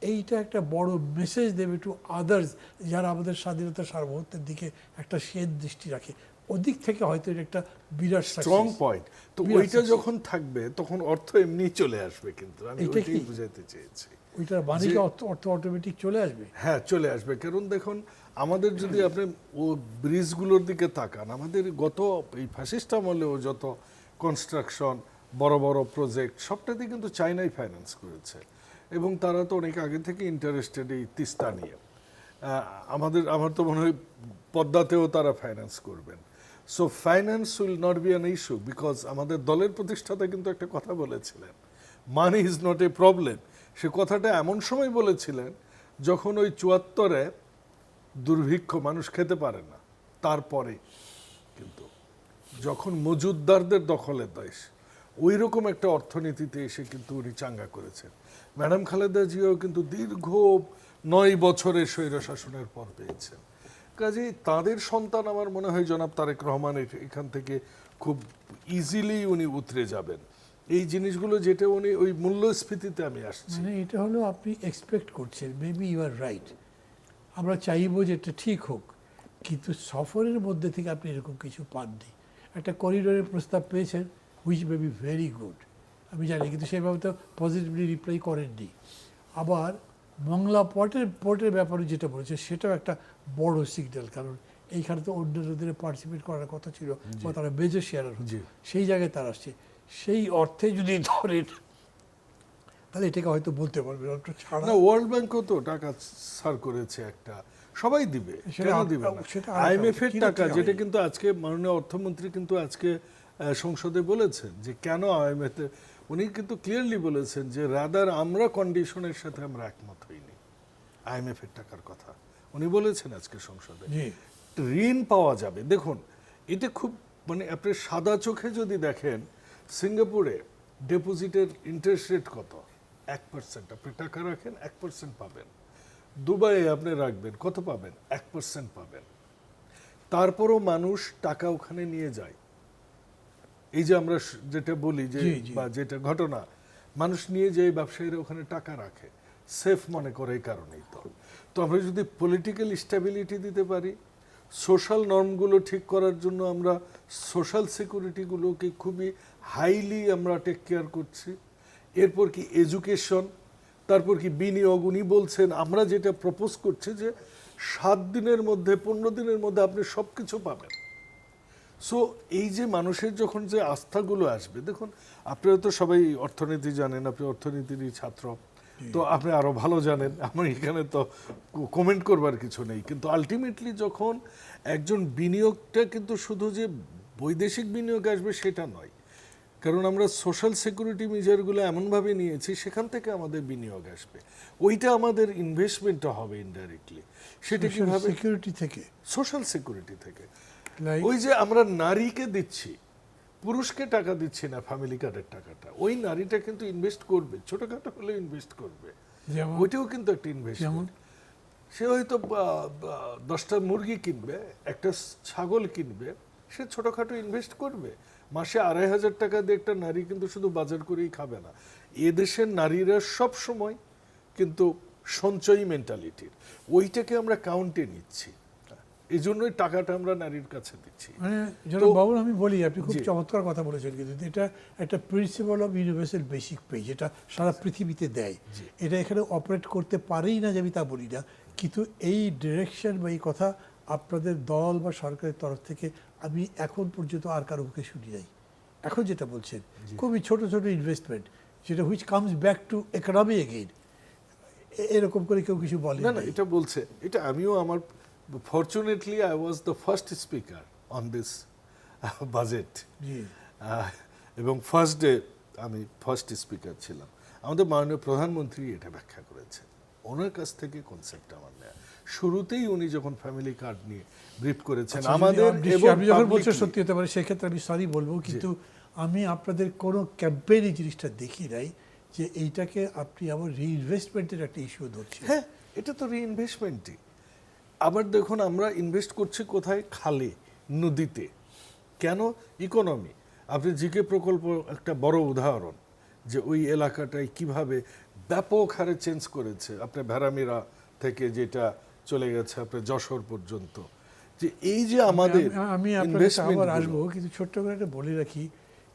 এইটা একটা বড় মেসেজ দেবে টু আদার্স যারা আমাদের স্বাধীনতা সার্বভৌমত্বের দিকে একটা সেদ দৃষ্টি রাখে। ওদিক থেকে হয়তো এটা একটা বিরাট স্ট্রং success। পয়েন্ট। তো বিরাট ওইটা success। যখন থাকবে তখন অর্থ এমনি চলে আসবে, কিন্তু আমি এইটা ওইটাই কি? বুঝাইতে চেয়েছি। ওইটার বাণিজ্য অর্থ অটোমেটিক চলে আসবে। হ্যাঁ, চলে আসবে। কারণ দেখুন, আমাদের যদি আপনি ও ব্রিজগুলোর দিকে তাকান, আমাদের গত এই ফ্যাসিস্ট আমলেও যত কনস্ট্রাকশন, বড় বড় প্রজেক্ট, সবটাতে কিন্তু চায়নাই ফাইন্যান্স করেছে, এবং তারা তো অনেক আগে থেকে ইন্টারেস্টেড এই তিস্তা নিয়ে। আমার তো মনে হয় পদ্মাতেও তারা ফাইন্যান্স করবেন। So finance will not be an issue, because আমাদের দলের প্রতিষ্ঠাতা কিন্তু একটা কথা বলেছিলেন, money is not a problem. সে কথাটা এমন সময় বলেছিলেন যখন ওই ৭৪-এ দুর্ভিক্ষ, মানুষ খেতে পারে না, তারপরে কিন্তু যখন মজুদদারদের দখলে দেশ, ওই রকম একটা অর্থনীতিতে এসে কিন্তু উনি চাঙ্গা করেছেন। ম্যাডাম খালেদা জিয়াও কিন্তু দীর্ঘ ৯ বছরের স্বৈর শাসনের পর পেয়েছেন। কাজেই তাদের সন্তান আমার মনে হয় জনাব তারেক রহমান এখান থেকে খুব ইজিলি উনি উতরে যাবেন। এই জিনিসগুলো যেটা উনি ওই মূল্যস্ফীতিতে আমি আসছি, মানে এটা হলো আপনি এক্সপেক্ট করছেন, মেবি ইউ আর রাইট, আমরা চাইবো যে এটা ঠিক হোক, কিন্তু সফরের মধ্যে থেকে আপনি এরকম কিছু পাননি। একটা করিডোরের প্রস্তাব পেয়েছেন, which may be very good, আমি জানি, কিন্তু সেভাবে তো পজিটিভলি রিপ্লাই করেননি। আবার মংলা পোর্টের ব্যাপারে যেটা বলেছে সেটাও একটা বড় সিগন্যাল, কারণ এইখানে তো অন্য নদীর পার্টিসিপেট করার কথা ছিল বা তারা মেজর শেয়ারার হচ্ছে, সেই জায়গায় তারা আসছে। সেই অর্থে যদি ধরেন তাহলে এটাকে হয়তো বলতে পারবে ছাড়া। না, ওয়ার্ল্ড ব্যাংকও তো টাকা সার করেছে একটা, সবাই দিবে, সেটা কেন দিবে না? সেটা আলাদা আইএমএফ এর কিরকম টাকা, টাকা যেটা হয়? কিন্তু আজকে মাননীয় অর্থমন্ত্রী কিন্তু আজকে সংসদে বলেছেন যে কেন আইএমএফ, উনি কিন্তু ক্লিয়ারলি বলেছেন যে রাদার আমরা কন্ডিশনের সাথে আমরা একমত হইনি আইএমএফ এর টাকার কথা, উনি বলেছেন আজকে সংসদে। জি। ঋণ পাওয়া যাবে। দেখুন, এটা খুব মানে আপনি সাদা চোখে যদি দেখেন, সিঙ্গাপুরে ডিপোজিটের ইন্টারেস্ট রেট কত? 1%। আপনি টাকা রাখেন 1% পাবেন। দুবাইয়ে আপনি রাখবেন, কত পাবেন? 1% পাবেন। তারপরও মানুষ টাকা ওখানে নিয়ে যায়। এই যে আমরা যেটা বলি যে, জি, জি। বা যেটা ঘটনা, মানুষ নিয়ে যায়, ব্যবসায়ীরা ওখানে টাকা রাখে, সেফ মনে করে। এই কারণেই তো আমরা যদি পলিটিক্যাল স্টেবিলিটি দিতে পারি, সোশ্যাল নর্মগুলো ঠিক করার জন্য আমরা সোশ্যাল সিকিউরিটিগুলোকে খুবই হাইলি আমরা টেক কেয়ার করছি। এরপর কি এডুকেশন, তারপর কি বিনিয়োগ। উনি বলছেন, আমরা যেটা প্রপোজ করছি যে 7 দিনের মধ্যে 15 দিনের মধ্যে আপনি সব কিছু পাবেন। সো এই যে মানুষের যখন যে আস্থাগুলো আসবে, দেখুন আপনারা তো সবাই অর্থনীতি জানেন, আপনি অর্থনীতিরই ছাত্র, তো আপনি আরো ভালো জানেন, আমার এখানে তো কমেন্ট করবার কিছু নেই। কিন্তু আলটিমেটলি যখন একজন বিনিয়োগটা কিন্তু শুধু যে বৈদেশিক বিনিয়োগ আসবে সেটা নয়, কারণ আমরা সোশ্যাল সিকিউরিটি মেজারগুলো এমনভাবে নিয়েছি সেখান থেকে আমাদের বিনিয়োগ আসবে, ওইটা আমাদের ইনভেস্টমেন্টটা হবে ইনডাইরেক্টলি। সেটা কিভাবে? সিকিউরিটি থেকে, সোশ্যাল সিকিউরিটি থেকে। Like- ওই যে আমরা নারীকে দিচ্ছি, পুরুষকে টাকা দিচ্ছি না, ফ্যামিলি কার্ডের টাকাটা, ওই নারীটা কিন্তু ইনভেস্ট করবে, ছোটখাটো হলেও ইনভেস্ট করবে, যেমন ওইটাও কিন্তু একটা ইনভেস্টমেন্ট। সে হয়তো 10টা মুরগি কিনবে, একটা ছাগল কিনবে, সে ছোটখাটো ইনভেস্ট করবে। মাসে 2,500 টাকা দিয়ে একটা নারী কিন্তু শুধু বাজার করেই খাবে না। এদেশের নারীরা সব সময় কিন্তু সঞ্চয়ী মেন্টালিটির, ওইটাকে আমরা কাউন্টে নিচ্ছি, এই জন্যই টাকাটা আমরা নারীর কাছে দিচ্ছি। মানে যেন তো- বাবুল আমি বলি, আপনি খুব জি। চমৎকার কথা বলেছেন, কিন্তু এটা একটা principal of universal basic pay যেটা সারা পৃথিবীতে দেয়, এটা এখানে অপারেট করতে পারেই না যে আমি তা বলি না, কিন্তু এই ডিরেকশন বা এই কথা আপনাদের দল বা সরকারের তরফ থেকে আমি এখন পর্যন্ত আর কারো মুখে শুনি নাই। এখন যেটা বলছেন খুবই ছোট ছোট ইনভেস্টমেন্ট, যেটা which comes back to economy again, এরকম করে কেউ কিছু বলে না, এটা বলছে, এটা আমিও আমার, fortunately I was the first speaker on this budget, জি। এবং ফার্স্ট ডে আমি ফার্স্ট স্পিকার ছিলাম। আমাদের মাননীয় প্রধানমন্ত্রী এটা ব্যাখ্যা করেছেন, ওনার কাছ থেকে কনসেপ্ট আমার নেয়া। শুরুতেই উনি যখন ফ্যামিলি কার্ড নিয়ে ব্রিফ করেছেন আমাদের, এবং আপনি যখন বলছেন publicly- সত্যি হতে পারে, সেক্ষেত্রে আমি সরি বলবো, কিন্তু আমি আপনাদের কোনো ক্যাম্পেইন এই জিনিসটা দেখি নাই যে এইটাকে আপনি আবার রিইনভেস্টমেন্টের একটা ইস্যু ধরছেন। হ্যাঁ, এটা তো রিইনভেস্টমেন্টই। আবার দেখুন আমরা ইনভেস্ট করছি কোথায়? খালে, নদীতে। কেন? ইকোনমি। আপনি জিকে প্রকল্প একটা বড় উদাহরণ, যে ওই এলাকাটায় কিভাবে ব্যাপক হারে চেঞ্জ করেছে। আপনার ভেড়ামিরা থেকে যেটা চলে গেছে আপনার যশোর পর্যন্ত, যে এই যে আমাদের আমি আপনার কাছে আবার আসবো, কিন্তু ছোট্ট করে একটা বলে রাখি,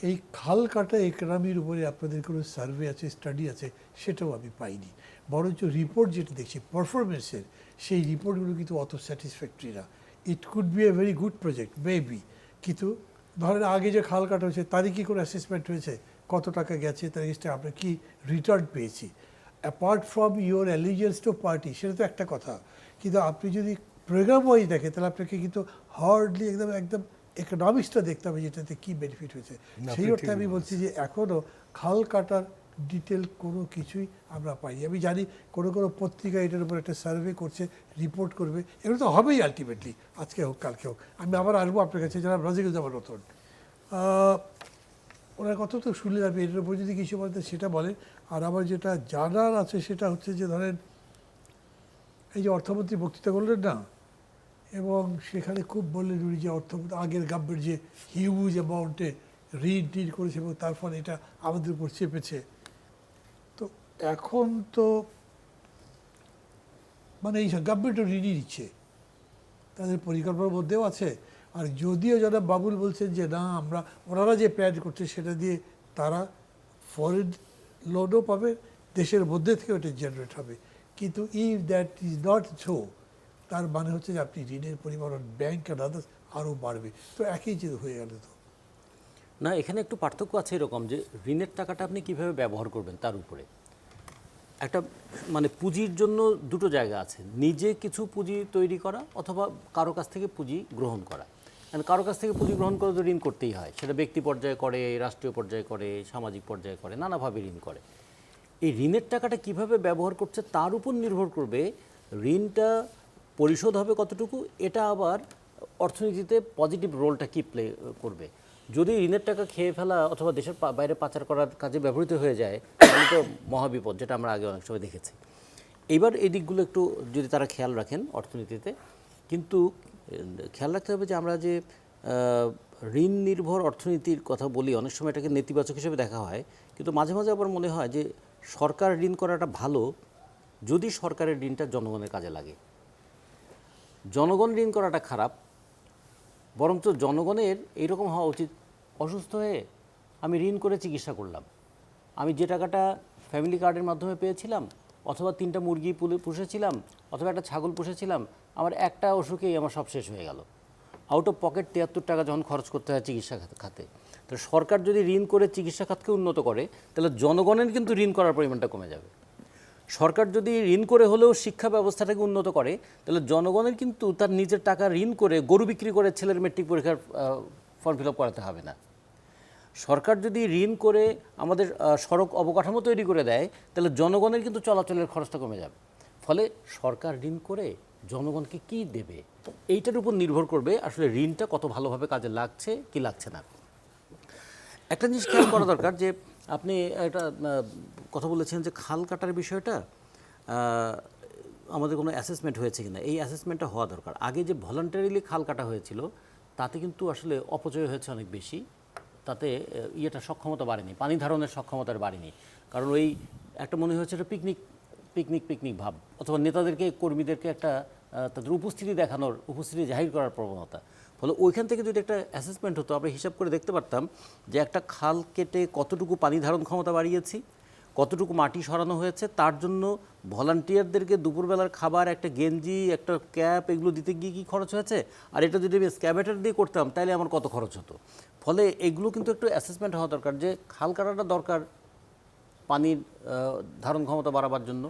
এই খাল কাটা ইকোনমির উপরে আপনাদের কোনো সার্ভে আছে, স্টাডি আছে, সেটাও আমি পাইনি। বরঞ্চ রিপোর্ট যেটা দেখছি পারফরমেন্সের, সেই রিপোর্টগুলো কিন্তু অত স্যাটিসফ্যাক্টরি না। It could B a very good project maybe, কিন্তু ধরেন আগে যে খাল কাটা হয়েছে তারই কি কোনো অ্যাসেসমেন্ট হয়েছে, কত টাকা গেছে, তার এক্সট্রা আমরা কি রিটার্ন পেয়েছি, apart from your allegiance to party, সেটা তো একটা কথা। কিন্তু আপনি যদি প্রোগ্রাম ওয়াইজ দেখেন তাহলে আপনাকে কিন্তু হার্ডলি একদম একদম ইকোনমিক্সটা দেখতে হবে, যেটাতে কী বেনিফিট হয়েছে। সেই অর্থে আমি বলছি যে এখনও খাল কাটার ডিটেল কোনো কিছুই আমরা পাইনি। আমি জানি কোনো কোনো পত্রিকা এটার উপর একটা সার্ভে করছে, রিপোর্ট করবে, এগুলো তো হবেই আলটিমেটলি, আজকে হোক কালকে হোক। আমি আবার আসবো আপনার কাছে, যারা রাজিকুল জামান রতন, ওনার কথা তো শুনলে আপনি এটার উপর যদি কিছু বলতে সেটা বলেন। আর আমার যেটা জানার আছে সেটা হচ্ছে যে ধরেন এই যে অর্থমন্ত্রী বক্তৃতা করলেন না, এবং সেখানে খুব বললেন উনি যে অর্থমন্ত্রী আগের গভর্নমেন্ট যে হিউজ অ্যামাউন্টে ঋণ টিন করেছে এবং তার ফলে এটা আমাদের উপর চেপেছে। তো এখন তো মানে এই গভর্নমেন্টও ঋণই নিচ্ছে, তাদের পরিকল্পনার মধ্যেও আছে। আর যদিও যারা বাবুল বলছেন যে না আমরা ওনারা যে প্ল্যান করছে সেটা দিয়ে তারা ফরেন লোনও পাবে, দেশের মধ্যে থেকে ওটা জেনারেট হবে, কিন্তু if that is not so, তার মানে হচ্ছে যে আপনি ঋণের পরিমাণ ব্যাংক আর আদার্স আরও বাড়বে। তো একই যে হয়ে গেল। তো না, এখানে একটু পার্থক্য আছে এরকম যে ঋণের টাকাটা আপনি কিভাবে ব্যবহার করবেন তার উপরে একটা মানে পুঁজির জন্য দুটো জায়গা আছে, নিজে কিছু পুঁজি তৈরি করা অথবা কারো কাছ থেকে পুঁজি গ্রহণ করা। কারো কাছ থেকে পুঁজি গ্রহণ করে তো ঋণ করতেই হয়, সেটা ব্যক্তি পর্যায়ে করে, রাষ্ট্রীয় পর্যায়ে করে, সামাজিক পর্যায়ে করে, নানাভাবে ঋণ করে। এই ঋণের টাকাটা কিভাবে ব্যবহার করছে তার উপর নির্ভর করবে ঋণটা পরিশোধ হবে কতটুকু, এটা আবার অর্থনীতিতে পজিটিভ রোলটা কি প্লে করবে। যদি ঋণের টাকা খেয়ে ফেলা অথবা দেশের বাইরে পাচার করার কাজে ব্যবহৃত হয়ে যায় তাহলে তো মহাবিপদ, যেটা আমরা আগে অনেক সময় দেখেছি। এইবার এই দিকগুলো একটু যদি তারা খেয়াল রাখেন অর্থনীতিতে, কিন্তু খেয়াল রাখতে হবে যে আমরা যে ঋণ নির্ভর অর্থনীতির কথা বলি অনেক সময় এটাকে নেতিবাচক হিসেবে দেখা হয়, কিন্তু মাঝে মাঝে আবার মনে হয় যে সরকার ঋণ করাটা ভালো যদি সরকারের ঋণটা জনগণের কাজে লাগে। জনগণ ঋণ করাটা খারাপ, বরঞ্চ জনগণের এইরকম হওয়া উচিত, অসুস্থ হয়ে আমি ঋণ করে চিকিৎসা করলাম, আমি যে টাকাটা ফ্যামিলি কার্ডের মাধ্যমে পেয়েছিলাম, অথবা 3টা মুরগি পুষেছিলাম, অথবা একটা ছাগল পুষেছিলাম, আমার একটা অসুখেই আমার সব শেষ হয়ে গেল। আউট অফ পকেট 73 টাকা যখন খরচ করতে হয় চিকিৎসা খাতে। তো সরকার যদি ঋণ করে চিকিৎসা খাতকে উন্নত করে তাহলে জনগণের কিন্তু ঋণ করার পরিমাণটা কমে যাবে। সরকার যদি ঋণ করে হলেও শিক্ষা ব্যবস্থাটাকে উন্নত করে তাহলে জনগণের কিন্তু তার নিজের টাকা ঋণ করে গরু বিক্রি করে ছেলের মেট্রিক পরীক্ষার ফর্ম ফিল আপ করাতে হবে না। সরকার যদি ঋণ করে আমাদের সড়ক অবকাঠামো তৈরি করে দেয় তাহলে জনগণের কিন্তু চলাচলের খরচটা কমে যাবে। ফলে সরকার ঋণ করে জনগণকে কি দেবে এইটার উপর নির্ভর করবে আসলে ঋণটা কত ভালোভাবে কাজে লাগছে কি লাগছে না। একটা জিনিস খেয়াল করা দরকার যে আপনি একটা কথা বলেছেন যে খাল কাটার বিষয়টা আমাদের কোনো অ্যাসেসমেন্ট হয়েছে কিনা, এই অ্যাসেসমেন্টটা হওয়া দরকার। আগে যে ভলান্টারিলি খাল কাটা হয়েছিল তাতে কিন্তু আসলে অপচয় হয়েছে অনেক বেশি, তাতে ইয়েটা সক্ষমতা বাড়েনি, পানি ধারণের সক্ষমতার বাড়েনি। কারণ ওই একটা মনে হয়েছে এটা পিকনিক পিকনিক পিকনিক ভাব, অথবা নেতাদেরকে কর্মীদেরকে একটা তাদের উপস্থিতি দেখানোর, উপস্থিতি জাহির করার প্রবণতা। ফলে ওইখান থেকে যদি একটা অ্যাসেসমেন্ট হতো আমরা হিসাব করে দেখতে পারতাম যে একটা খাল কেটে কতটুকু পানি ধারণ ক্ষমতা বাড়িয়েছি, কতটুকু মাটি সরানো হয়েছে, তার জন্য ভলান্টিয়ারদেরকে দুপুরবেলার খাবার, একটা গেঞ্জি, একটা ক্যাপ এগুলো দিতে গিয়ে কী খরচ হয়েছে, আর এটা যদি আমি স্ক্যাভেটার দিয়ে করতাম তাহলে আমার কত খরচ হতো। ফলে এগুলো কিন্তু একটু অ্যাসেসমেন্ট হওয়া দরকার যে খাল কাটাটা দরকার পানির ধারণ ক্ষমতা বাড়াবার জন্য,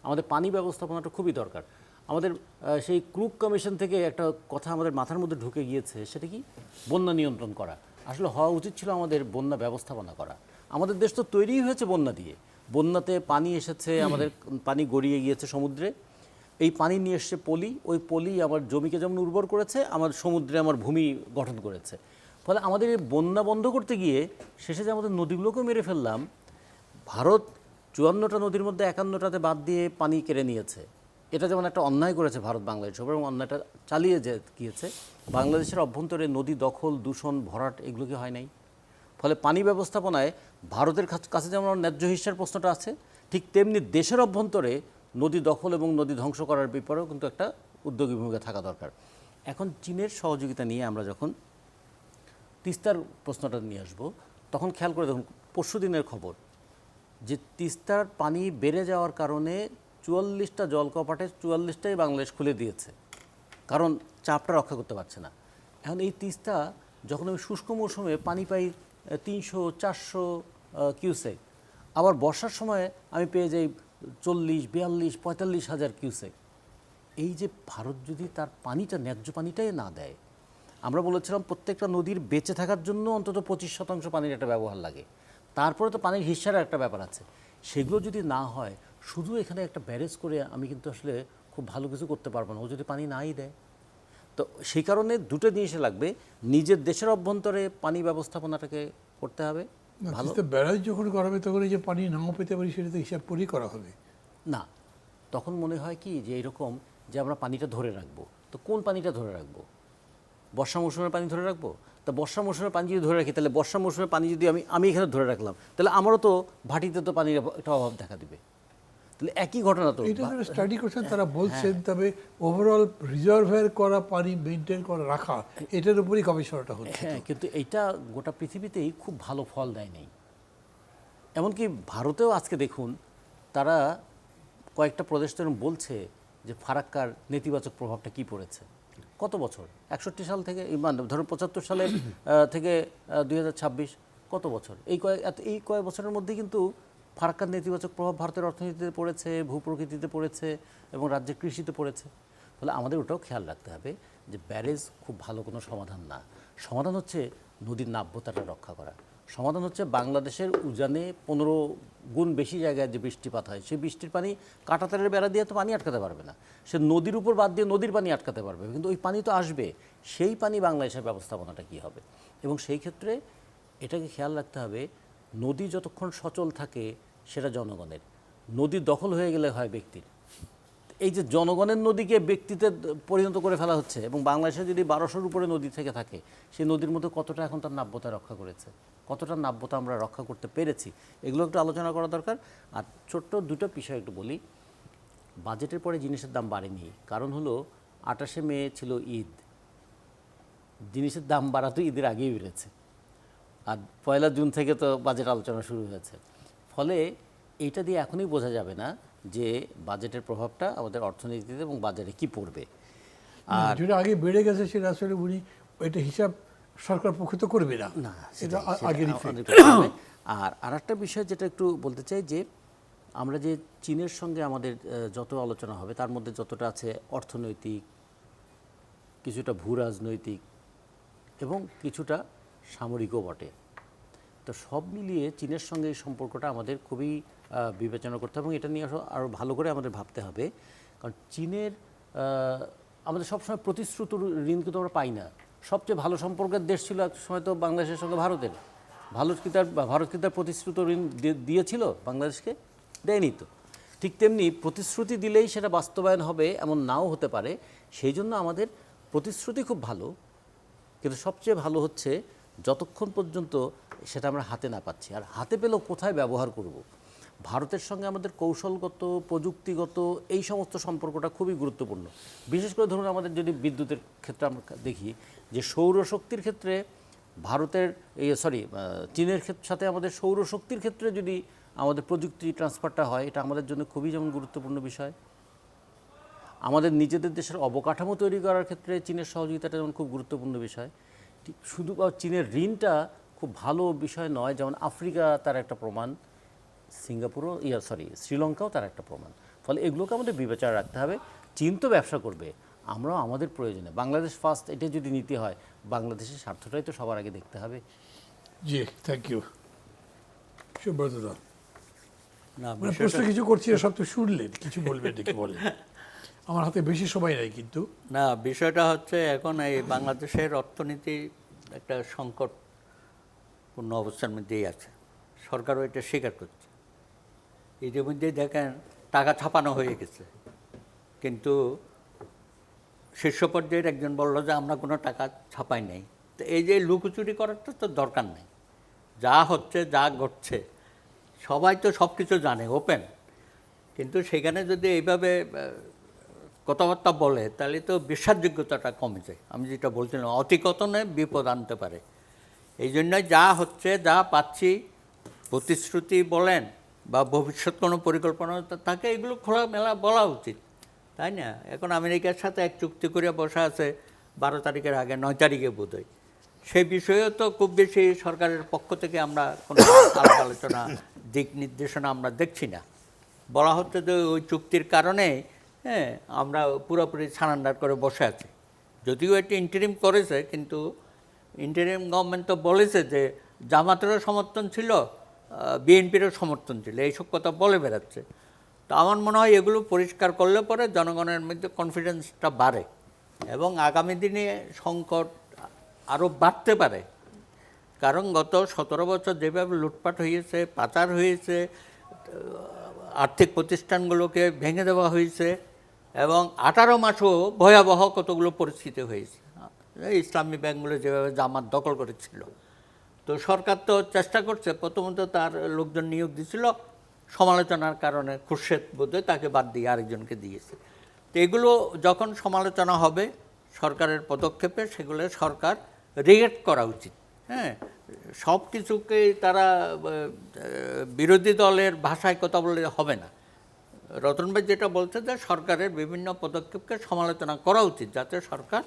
আমাদের পানি ব্যবস্থাপনাটা খুবই দরকার। আমাদের সেই ক্রুক কমিশন থেকে একটা কথা আমাদের মাথার মধ্যে ঢুকে গিয়েছে, সেটা কি বন্যা নিয়ন্ত্রণ করা। আসলে হওয়া উচিত ছিল আমাদের বন্যা ব্যবস্থাপনা করা। আমাদের দেশ তো তৈরিই হয়েছে বন্যা দিয়ে, বন্যাতে পানি এসেছে, আমাদের পানি গড়িয়ে গিয়েছে সমুদ্রে, এই পানি নিয়ে এসছে পলি, ওই পলি আমার জমিকে যেমন উর্বর করেছে, আমার সমুদ্রে আমার ভূমি গঠন করেছে। ফলে আমাদের এই বন্যা বন্ধ করতে গিয়ে শেষে যে আমাদের নদীগুলোকেও মেরে ফেললাম। ভারত 54টা নদীর মধ্যে 51টাতে বাদ দিয়ে পানি কেড়ে নিয়েছে। এটা যেমন একটা অন্যায় করেছে ভারত বাংলাদেশের উপর, এবং অন্যায়টা চালিয়ে গিয়েছে। বাংলাদেশের অভ্যন্তরে নদী দখল, দূষণ, ভরাট এগুলো কি হয় নাই? ফলে পানি ব্যবস্থাপনায় ভারতের কাছে যেমন ন্যায্য হিস্যার প্রশ্নটা আছে, ঠিক তেমনি দেশের অভ্যন্তরে নদী দখল এবং নদী ধ্বংস করার ব্যাপারেও কিন্তু একটা উদ্যোগী ভূমিকা থাকা দরকার। এখন চীনের সহযোগিতা নিয়ে আমরা যখন তিস্তার প্রশ্নটা নিয়ে আসবো, তখন খেয়াল করে দেখুন পরশু দিনের খবর যে তিস্তার পানি বেড়ে যাওয়ার কারণে 44টা জলকপাটে 44টাই বাংলাদেশ খুলে দিয়েছে, কারণ চাপটা রক্ষা করতে পারছে না। এখন এই তিস্তা যখন আমি শুষ্ক মৌসুমে পানি পাই 300-400 কিউসেক, আবার বর্ষার সময় আমি পেয়ে যাই 40-42-45 হাজার কিউসেক। এই যে ভারত যদি তার পানিটা ন্যায্য পানিটাই না দেয়, আমরা বলেছিলাম প্রত্যেকটা নদীর বেঁচে থাকার জন্য অন্তত 25% পানির একটা ব্যবহার লাগে, তারপরে তো পানির হিস্যার একটা ব্যাপার আছে, সেগুলো যদি না হয়, শুধু এখানে একটা ব্যারেজ করে আমি কিন্তু আসলে খুব ভালো কিছু করতে পারবো না, ও যদি পানি নাই দেয়। তো সেই কারণে দুটো জিনিসে লাগবে, নিজের দেশের অভ্যন্তরে পানি ব্যবস্থাপনাটাকে করতে হবে ভালো। ব্যারাজ যখন করা হবে তখন এই যে পানি নাও পেতে পারি সেটা তো হিসাব করেই করা হবে না, তখন মনে হয় কি যে এরকম যে আমরা পানিটা ধরে রাখবো, তো কোন পানিটা ধরে রাখবো? বর্ষা মৌসুমের পানি ধরে রাখবো? তা বর্ষা মৌসুমের পানি যদি ধরে রাখি, তাহলে বর্ষা মৌসুমের পানি যদি আমি এখানে ধরে রাখলাম, তাহলে আমারও তো ভাটিতে তো পানির একটা অভাব দেখা দিবে। তাহলে একই ঘটনা তো। এটা যারা স্টাডি করছেন তারা বলছেন, তবে ওভারঅল রিজার্ভার করা পানি মেনটেন করে রাখা এটার উপরই গবেষণাটা হচ্ছে। হ্যাঁ, কিন্তু এইটা গোটা পৃথিবীতেই খুব ভালো ফল দেয় নাই। এমনকি ভারতেও আজকে দেখুন, তারা কয়েকটা প্রদেশ তো এরকম বলছে যে ফারাক্কার নেতিবাচক প্রভাবটা কি পড়েছে। কত বছর, 61 সাল থেকে, মানে ধরুন 75 সালের থেকে 2026, কত বছর, এই কয়েক বছরের মধ্যে কিন্তু ফারাক্কার নেতিবাচক প্রভাব ভারতের অর্থনীতিতে পড়েছে, ভূপ্রকৃতিতে পড়েছে এবং রাজ্যের কৃষিতে পড়েছে। ফলে আমাদের ওটাও খেয়াল রাখতে হবে যে ব্যারেজ খুব ভালো কোনো সমাধান না। সমাধান হচ্ছে নদীর নাব্যতাটা রক্ষা করা। সমাধান হচ্ছে বাংলাদেশের উজানে 15 গুণ বেশি জায়গায় যে বৃষ্টিপাত হয়, সেই বৃষ্টির পানি কাঁটাতারের বেড়া দিয়ে তো পানি আটকাতে পারবে না, সে নদীর উপর বাদ দিয়ে নদীর পানি আটকাতে পারবে, কিন্তু ওই পানি তো আসবে। সেই পানি বাংলাদেশের ব্যবস্থাপনাটা কী হবে? এবং সেই ক্ষেত্রে এটাকে খেয়াল রাখতে হবে, নদী যতক্ষণ সচল থাকে সেটা জনগণের, নদী দখল হয়ে গেলে হয় ব্যক্তির। এই যে জনগণের নদীকে ব্যক্তিতে পরিণত করে ফেলা হচ্ছে, এবং বাংলাদেশে যদি 1200-র উপরে নদী থেকে থাকে, সেই নদীর মধ্যে কতটা এখন তার নাব্যতা রক্ষা করেছে, কতটা নাব্যতা আমরা রক্ষা করতে পেরেছি, এগুলো একটু আলোচনা করা দরকার। আর ছোট্ট দুটো বিষয় একটু বলি। বাজেটের পরে জিনিসের দাম বাড়েনি, কারণ হলো 28শে মে ছিল ঈদ, জিনিসের দাম বাড়া তো ঈদের আগেই বেড়েছে, আর 1 জুন থেকে তো বাজেট আলোচনা শুরু হয়েছে। ফলে এইটা দিয়ে এখনই বোঝা যাবে না যে বাজেটের প্রভাবটা আমাদের অর্থনীতিতে এবং বাজারে কি পড়বে। আর যেটা আগে বেড়ে গেছে সেটা আসলে উনি এটা হিসাব সরকার পক্ষ তো করবে না, না, এটা আগের আর আরেকটা বিষয় যেটা একটু বলতে চাই, যে আমরা যে চীনের সঙ্গে আমাদের যত আলোচনা হবে তার মধ্যে যতটা আছে অর্থনৈতিক, কিছুটা ভূ রাজনৈতিক এবং কিছুটা সামরিকও বটে। তো সব মিলিয়ে চীনের সঙ্গে এই সম্পর্কটা আমাদের খুবই বিবেচনা করতে হবে, এবং এটা নিয়ে আরও ভালো করে আমাদের ভাবতে হবে। কারণ চীনের আমাদের সবসময় প্রতিশ্রুত ঋণ কিন্তু আমরা পাই না। সবচেয়ে ভালো সম্পর্কের দেশ ছিল এক সময় তো বাংলাদেশের সঙ্গে ভারতের। ভারত কি তার প্রতিশ্রুত ঋণ দিয়েছিল বাংলাদেশকে? দেয়নি তো। ঠিক তেমনি প্রতিশ্রুতি দিলেই সেটা বাস্তবায়ন হবে এমন নাও হতে পারে। সেই জন্য আমাদের প্রতিশ্রুতি খুব ভালো, কিন্তু সবচেয়ে ভালো হচ্ছে যতক্ষণ পর্যন্ত সেটা আমরা হাতে না পাচ্ছি, আর হাতে পেলেও কোথায় ব্যবহার করব। ভারতের সঙ্গে আমাদের কৌশলগত, প্রযুক্তিগত এই সমস্ত সম্পর্কটা খুবই গুরুত্বপূর্ণ। বিশেষ করে ধরুন আমাদের যদি বিদ্যুতের ক্ষেত্রে আমরা দেখি যে সৌরশক্তির ক্ষেত্রে চীনের সাথে আমাদের সৌরশক্তির ক্ষেত্রে যদি আমাদের প্রযুক্তি ট্রান্সফারটা হয়, এটা আমাদের জন্য খুবই যেমন গুরুত্বপূর্ণ বিষয়। আমাদের নিজেদের দেশের অবকাঠামো তৈরি করার ক্ষেত্রে চীনের সহযোগিতাটা যেমন খুব গুরুত্বপূর্ণ বিষয়। ঠিক শুধু চীনের ঋণটা খুব ভালো বিষয় নয়, যেমন আফ্রিকা তার একটা প্রমাণ, শ্রীলঙ্কাও তার একটা প্রমাণ। ফলে এগুলোকে আমাদের বিবেচনা রাখতে হবে। চীন তো ব্যবসা করবে, আমরাও আমাদের প্রয়োজনে বাংলাদেশ ফার্স্ট, এটা যদি নীতি হয়, বাংলাদেশের স্বার্থটাই তো সবার আগে দেখতে হবে। জি, থ্যাংক ইউ সুব্রত দা। না, প্রশ্ন কিছু করছি, সব তো শুনলেন, কিছু বলবেন নাকি বলেন? আমার হাতে বেশি সময় নাই কিন্তু। না, বিষয়টা হচ্ছে এখন এই বাংলাদেশের অর্থনীতি একটা সংকটপূর্ণ অবস্থার মধ্যেই আছে, সরকারও এটা স্বীকার করছে। ইতিমধ্যেই দেখেন টাকা ছাপানো হয়ে গেছে, কিন্তু শীর্ষ পর্যায়ের একজন বলল যে আমরা কোনো টাকা ছাপাই নাই। তো এই যে লুকোচুরি করার তো দরকার নেই, যা হচ্ছে যা ঘটছে সবাই তো সব কিছু জানে, ওপেন। কিন্তু সেখানে যদি এইভাবে কথাবার্তা বলে তাহলে তো বিশ্বাসযোগ্যতাটা কমে যায়। আমি যেটা বলছিলাম, অতিকথনে বিপদ আনতে পারে। এই জন্যই যা হচ্ছে যা পাচ্ছি, প্রতিশ্রুতি বলেন বা ভবিষ্যৎ কোনো পরিকল্পনা থাকে, এগুলো খোলামেলা বলা উচিত, তাই না? এখন আমেরিকার সাথে এক চুক্তি করে বসা আছে 12 তারিখের আগে, 9 তারিখে বোধহয়। সেই বিষয়েও তো খুব বেশি সরকারের পক্ষ থেকে আমরা কোনো আলাপ আলোচনা, দিক নির্দেশনা আমরা দেখছি না। বলা হচ্ছে যে ওই চুক্তির কারণে আমরা পুরোপুরি সারেন্ডার করে বসে আছি। যদিও এটি ইন্টারিম করেছে, কিন্তু ইন্টারিম গভর্নমেন্ট তো বলেছে যে জামাতেরও সমর্থন ছিল, বিএনপিরও সমর্থন ছিল, এইসব কথা বলে বেড়াচ্ছে। তো আমার মনে হয় এগুলো পরিষ্কার করলে পরে জনগণের মধ্যে কনফিডেন্সটা বাড়ে এবং আগামী দিনে সংকট আরও বাড়তে পারে। কারণ গত 17 বছর যেভাবে লুটপাট হয়েছে, পাচার হয়েছে, আর্থিক প্রতিষ্ঠানগুলোকে ভেঙে দেওয়া হয়েছে এবং 18 মাসও ভয়াবহ কতগুলো পরিস্থিতি হয়েছে। ইসলামী ব্যাংকগুলো যেভাবে জামাত দখল করেছিল, তো সরকার তো চেষ্টা করছে। প্রথমত তার লোকজন নিয়োগ দিয়েছিল, সমালোচনার কারণে খুরশেদ বোধহয় তাকে বাদ দিয়ে আরেকজনকে দিয়েছে। তো এগুলো যখন সমালোচনা হবে সরকারের পদক্ষেপে, সেগুলো সরকার রিঅ্যাক্ট করা উচিত। সব কিছুকে তারা বিরোধী দলের ভাষায় কথা বললে হবে না। রতন ভাই যেটা বলছে যে সরকারের বিভিন্ন পদক্ষেপকে সমালোচনা করা উচিত, যাতে সরকার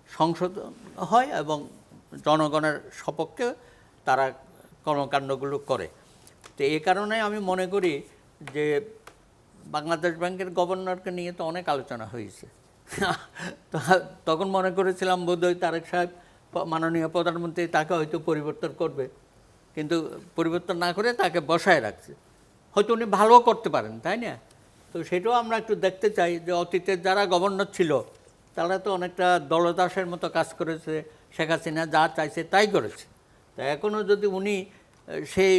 সংশোধন হয় এবং জনগণের সপক্ষে তারা কর্মকাণ্ডগুলো করে। তো এই কারণে আমি মনে করি যে বাংলাদেশ ব্যাংকের গভর্নরকে নিয়ে তো অনেক আলোচনা হয়েছে। তখন মনে করেছিলাম বোধহয় তারেক সাহেব মাননীয় প্রধানমন্ত্রী তাকে হয়তো পরিবর্তন করবে, কিন্তু পরিবর্তন না করে তাকে বসায় রাখছে। হয়তো উনি ভালো করতে পারেন, তাই না? তো সেটাও আমরা একটু দেখতে চাই যে অতীতের যারা গভর্নর ছিল তারা তো অনেকটা দলদাসের মতো কাজ করেছে, শেখ হাসিনা যা চাইছে তাই করেছে। তা এখনও যদি উনি সেই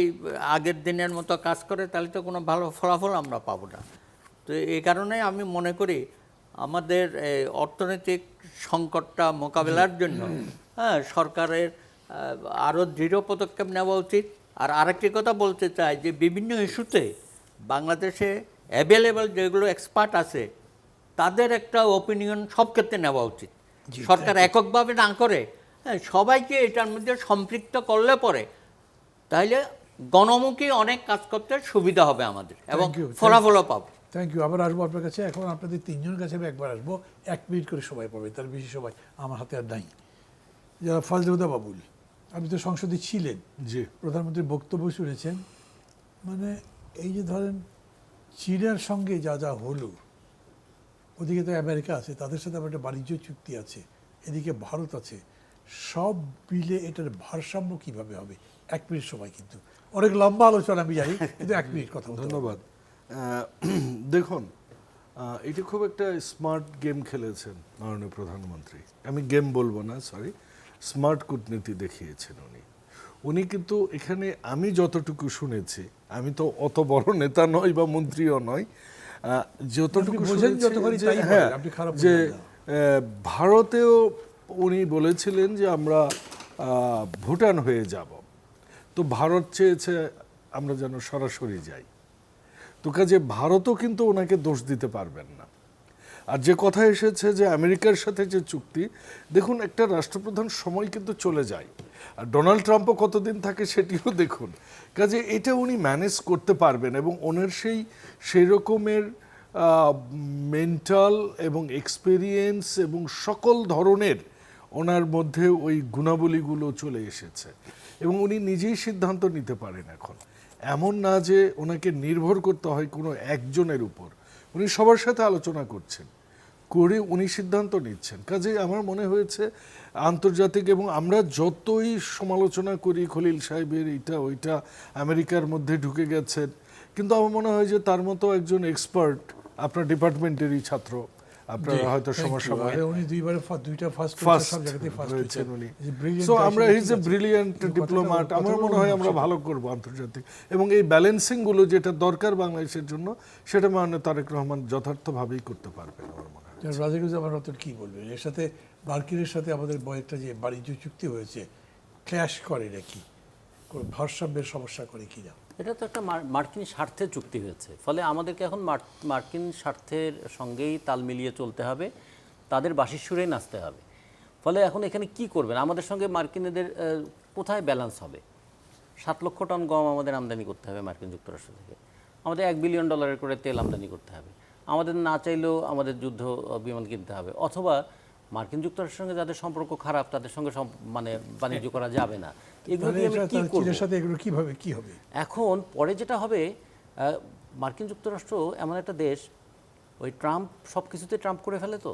আগের দিনের মতো কাজ করে তাহলে তো কোনো ভালো ফলাফল আমরা পাবো না। তো এই কারণে আমি মনে করি আমাদের অর্থনৈতিক সংকটটা মোকাবেলার জন্য সরকারের আরও দৃঢ় পদক্ষেপ নেওয়া উচিত। আর আরেকটি কথা বলতে চাই যে বিভিন্ন ইস্যুতে বাংলাদেশে অ্যাভেলেবল যেগুলো এক্সপার্ট আছে তাদের একটা ওপিনিয়ন সব ক্ষেত্রে নেওয়া উচিত। সরকার এককভাবে না করে সবাইকে এটার মধ্যে সম্পৃক্ত করলে পরে তাহলে গণমুখী অনেক কাজ করতে সুবিধা হবে আমাদের এবং ফলাফলও পাবো। Thank you. আবার আসবো আপনার কাছে। এখন আপনাদের তিনজনের কাছে আমি একবার আসবো, 1 মিনিট করে সবাই পাবে, তার বেশি সময় আমার হাতে আর নাই। যারা ফাজলুদা বাবুল, আপনি তো সংসদে ছিলেন, জি, প্রধানমন্ত্রীর বক্তব্য শুনেছেন। মানে এই যে ধরেন চীনের সঙ্গে যা যা হলো, ওদিকে তো আমেরিকা আছে, তাদের সাথে আবার একটা বাণিজ্য চুক্তি আছে, এদিকে ভারত আছে, সব মিলে এটার ভারসাম্য কিভাবে হবে? 1 মিনিট সময়, কিন্তু অনেক লম্বা আলোচনা আমি জানি, কিন্তু 1 মিনিট কথা বলতে হবে। ধন্যবাদ। দেখুন, এটা খুব একটা স্মার্ট গেম খেলেছেন মাননীয় প্রধানমন্ত্রী। আমি গেম বলবো না, সরি, স্মার্ট কূটনীতি দেখিয়েছেন উনি। উনি কিন্তু এখানে আমি যতটুকু শুনেছি, আমি তো অত বড় নেতা নই বা মন্ত্রীও নই, যতটুকু শুনেছি যে ভারতেও উনি বলেছিলেন যে আমরা ভুটান হয়ে যাব, তো ভারত চেয়েছে আমরা যেন সরাসরি যাই। তো কাজে ভারতও কিন্তু ওনাকে দোষ দিতে পারবেন না। আর যে কথা এসেছে যে আমেরিকার সাথে যে চুক্তি, দেখুন একটা রাষ্ট্রপ্রধান সময় কিন্তু চলে যায়, আর ডোনাল্ড ট্রাম্পও কতদিন থাকে সেটিও দেখুন। কাজে এটা উনি ম্যানেজ করতে পারবেন এবং ওনার সেই রকমের মেন্টাল এবং এক্সপেরিয়েন্স এবং সকল ধরনের ওনার মধ্যে ওই গুণাবলীগুলো চলে এসেছে এবং উনি নিজেই সিদ্ধান্ত নিতে পারেন এখন। এমন না যে ওনাকে নির্ভর করতে হয় কোনো একজনের উপর, উনি সবার সাথে আলোচনা করছেন, করে উনি সিদ্ধান্ত নিচ্ছেন। কাজে আমার মনে হয়েছে আন্তর্জাতিক, এবং আমরা যতই সমালোচনা করি খলিল সাহেবের এইটা ওইটা আমেরিকার মধ্যে ঢুকে গেছেন, কিন্তু আমার মনে হয় যে তার মতো একজন এক্সপার্ট আপনার ডিপার্টমেন্টেরই ছাত্র, আপনারা হয়তো Thank you. সমসাময়িক আরে উনি দুইটা ফার্স্ট ফার্স্ট সব জায়গাতেই ফার্স্ট হয়েছেন উনি। Brilliant সো guy, আমরা সেটা হিজ ঠিক এ আছে। ব্রিলিয়েন্ট কিন্তু ডিপ্লোম্যাট, কথাটা আমার মনে বলুন হয় আমরা সেটা। ভালো করব আন্তর্জাতিক, এবং এই ব্যালেন্সিং গুলো যেটা দরকার বাংলাদেশের জন্য সেটা মাননীয় তারেক রহমান যথার্থভাবেই করতে পারবেন আমার মনে হয়। রাজাকুজ্জামান রতন কি বলবেন এর সাথে? মার্কিনের সাথে আমাদের একটা যে বাণিজ্য চুক্তি হয়েছে, ক্ল্যাশ করে নাকি, কোনো ভারসাম্যের সমস্যা করে কিনা? এটা তো একটা মার্কিন স্বার্থের চুক্তি হয়েছে, ফলে আমাদেরকে এখন মার্কিন স্বার্থের সঙ্গেই তাল মিলিয়ে চলতে হবে, তাদের বাঁশির সুরেই নাচতে হবে। ফলে এখন এখানে কি করবেন, আমাদের সঙ্গে মার্কিনেদের কোথায় ব্যালেন্স হবে? 7 লক্ষ টন গম আমাদের আমদানি করতে হবে মার্কিন যুক্তরাষ্ট্র থেকে, আমাদের $1 বিলিয়ন করে তেল আমদানি করতে হবে, আমাদের না চাইলেও আমাদের যুদ্ধ বিমান কিনতে হবে, অথবা মার্কিন যুক্তরাষ্ট্রের সঙ্গে যাদের সম্পর্ক খারাপ তাদের সঙ্গে মানে বাণিজ্য করা যাবে না। এগুলো দিয়ে আমি কি করব? চীনের সাথে এগুলো কিভাবে কি হবে? এখন পরে যেটা হবে, মার্কিন যুক্তরাষ্ট্র এমন একটা দেশ, ওই ট্রাম্প সব কিছুতে ট্রাম্প করে ফেলে, তো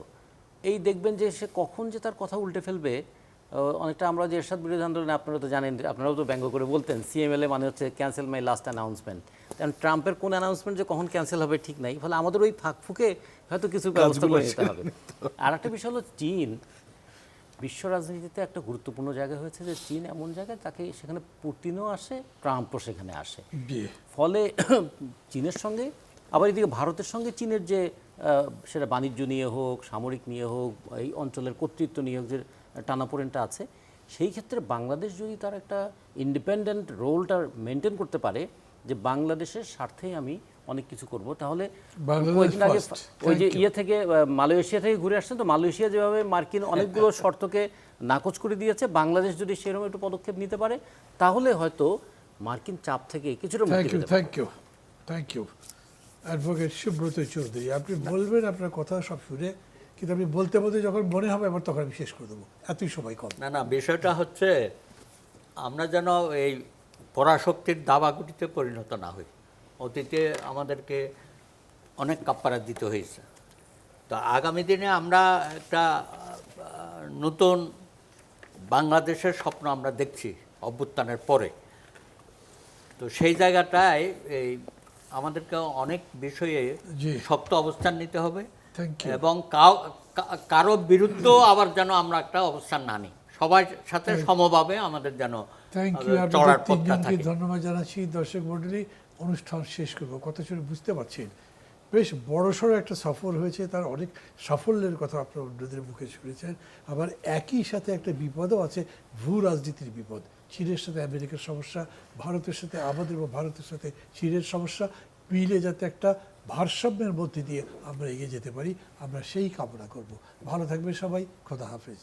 এই দেখবেন যে সে কখন যে তার কথা উল্টে ফেলবে। অনেকটা আমরা যে এরশাদ বিরোধী আন্দোলনে, আপনারা তো জানেন, আপনারাও তো ব্যঙ্গ করে বলতেন CMLA মানে হচ্ছে ক্যান্সেল মাই লাস্ট অ্যানাউন্সমেন্ট। কারণ ট্রাম্পের কোন অ্যানাউন্সমেন্ট যে কখন ক্যান্সেল হবে ঠিক নাই, ফলে আমাদের ওই ফাঁকে হয়তো কিছু ব্যবস্থা করে নিতে হবে। আর একটা বিষয় হলো চীন বিশ্ব রাজনীতিতে একটা গুরুত্বপূর্ণ জায়গা হয়েছে, যে চীন এমন জায়গায় তাকে সেখানে পুতিনও আসে, ট্রাম্পও সেখানে আসে। ফলে চীনের সঙ্গে আবার এদিকে ভারতের সঙ্গে চীনের যে সেটা বাণিজ্য নিয়ে হোক, সামরিক নিয়ে হোক, এই অঞ্চলের কর্তৃত্ব নিয়ে হোক, যে টানাপোড়েনটা আছে, সেই ক্ষেত্রে বাংলাদেশ যদি তার একটা ইন্ডিপেন্ডেন্ট রোলটা মেনটেন করতে পারে, যে বাংলাদেশের স্বার্থেই আমি অনেক কিছু করব, তাহলে কয়েকদিন আগে ওই যে থেকে মালয়েশিয়া থেকে ঘুরে আসছেন, তো মালয়েশিয়া যেভাবে মার্কিন অনেকগুলো শর্তকে নাকচ করে দিয়েছে, বাংলাদেশ যদি সেরকম একটু পদক্ষেপ নিতে পারে, তাহলে হয়তো মার্কিন চাপ থেকে কিছুটা মুক্তি পেতে পারে। Thank you advocate Subrata Chowdhury. আপনি বলবেন আপনার কথা সব শুনে, কিন্তু আপনি বলতে বলতে যখন মনে হবে আবার তখন আমি শেষ করে দেবো, এতই সময় কম। না, বিষয়টা হচ্ছে আমরা যেন এই পরাশক্তির দাবাগুটিতে পরিণত না হই। অতীতে আমাদেরকে অনেক কাপ্পারা দিতে হয়েছে, তো আগামী দিনে আমরা একটা নতুন বাংলাদেশের স্বপ্ন আমরা দেখছি অভ্যুত্থানের পরে। তো সেই জায়গাটায় এই আমাদেরকে অনেক বিষয়ে শক্ত অবস্থান নিতে হবে, এবং কারো বিরুদ্ধেও আবার যেন আমরা একটা অবস্থান না নিই, সবার সাথে সমভাবে আমাদের যেন চলার পথটা থাকে। ধন্যবাদ জানাচ্ছি। দর্শক মণ্ডলী, অনুষ্ঠান শেষ করবো, কথা শুনে বুঝতে পারছেন বেশ বড়সড় একটা সফর হয়েছে, তার অনেক সাফল্যের কথা আপনারা অন্যদের মুখে শুনেছেন। আবার একই সাথে একটা বিপদও আছে, ভূ রাজনীতির বিপদ। চীনের সাথে আমেরিকার সমস্যা, ভারতের সাথে আমাদের বা ভারতের সাথে চীনের সমস্যা মিলে যাতে একটা ভারসাম্যের মধ্যে দিয়ে আমরা এগিয়ে যেতে পারি, আমরা সেই কামনা করব। ভালো থাকবে সবাই, খোদা হাফেজ।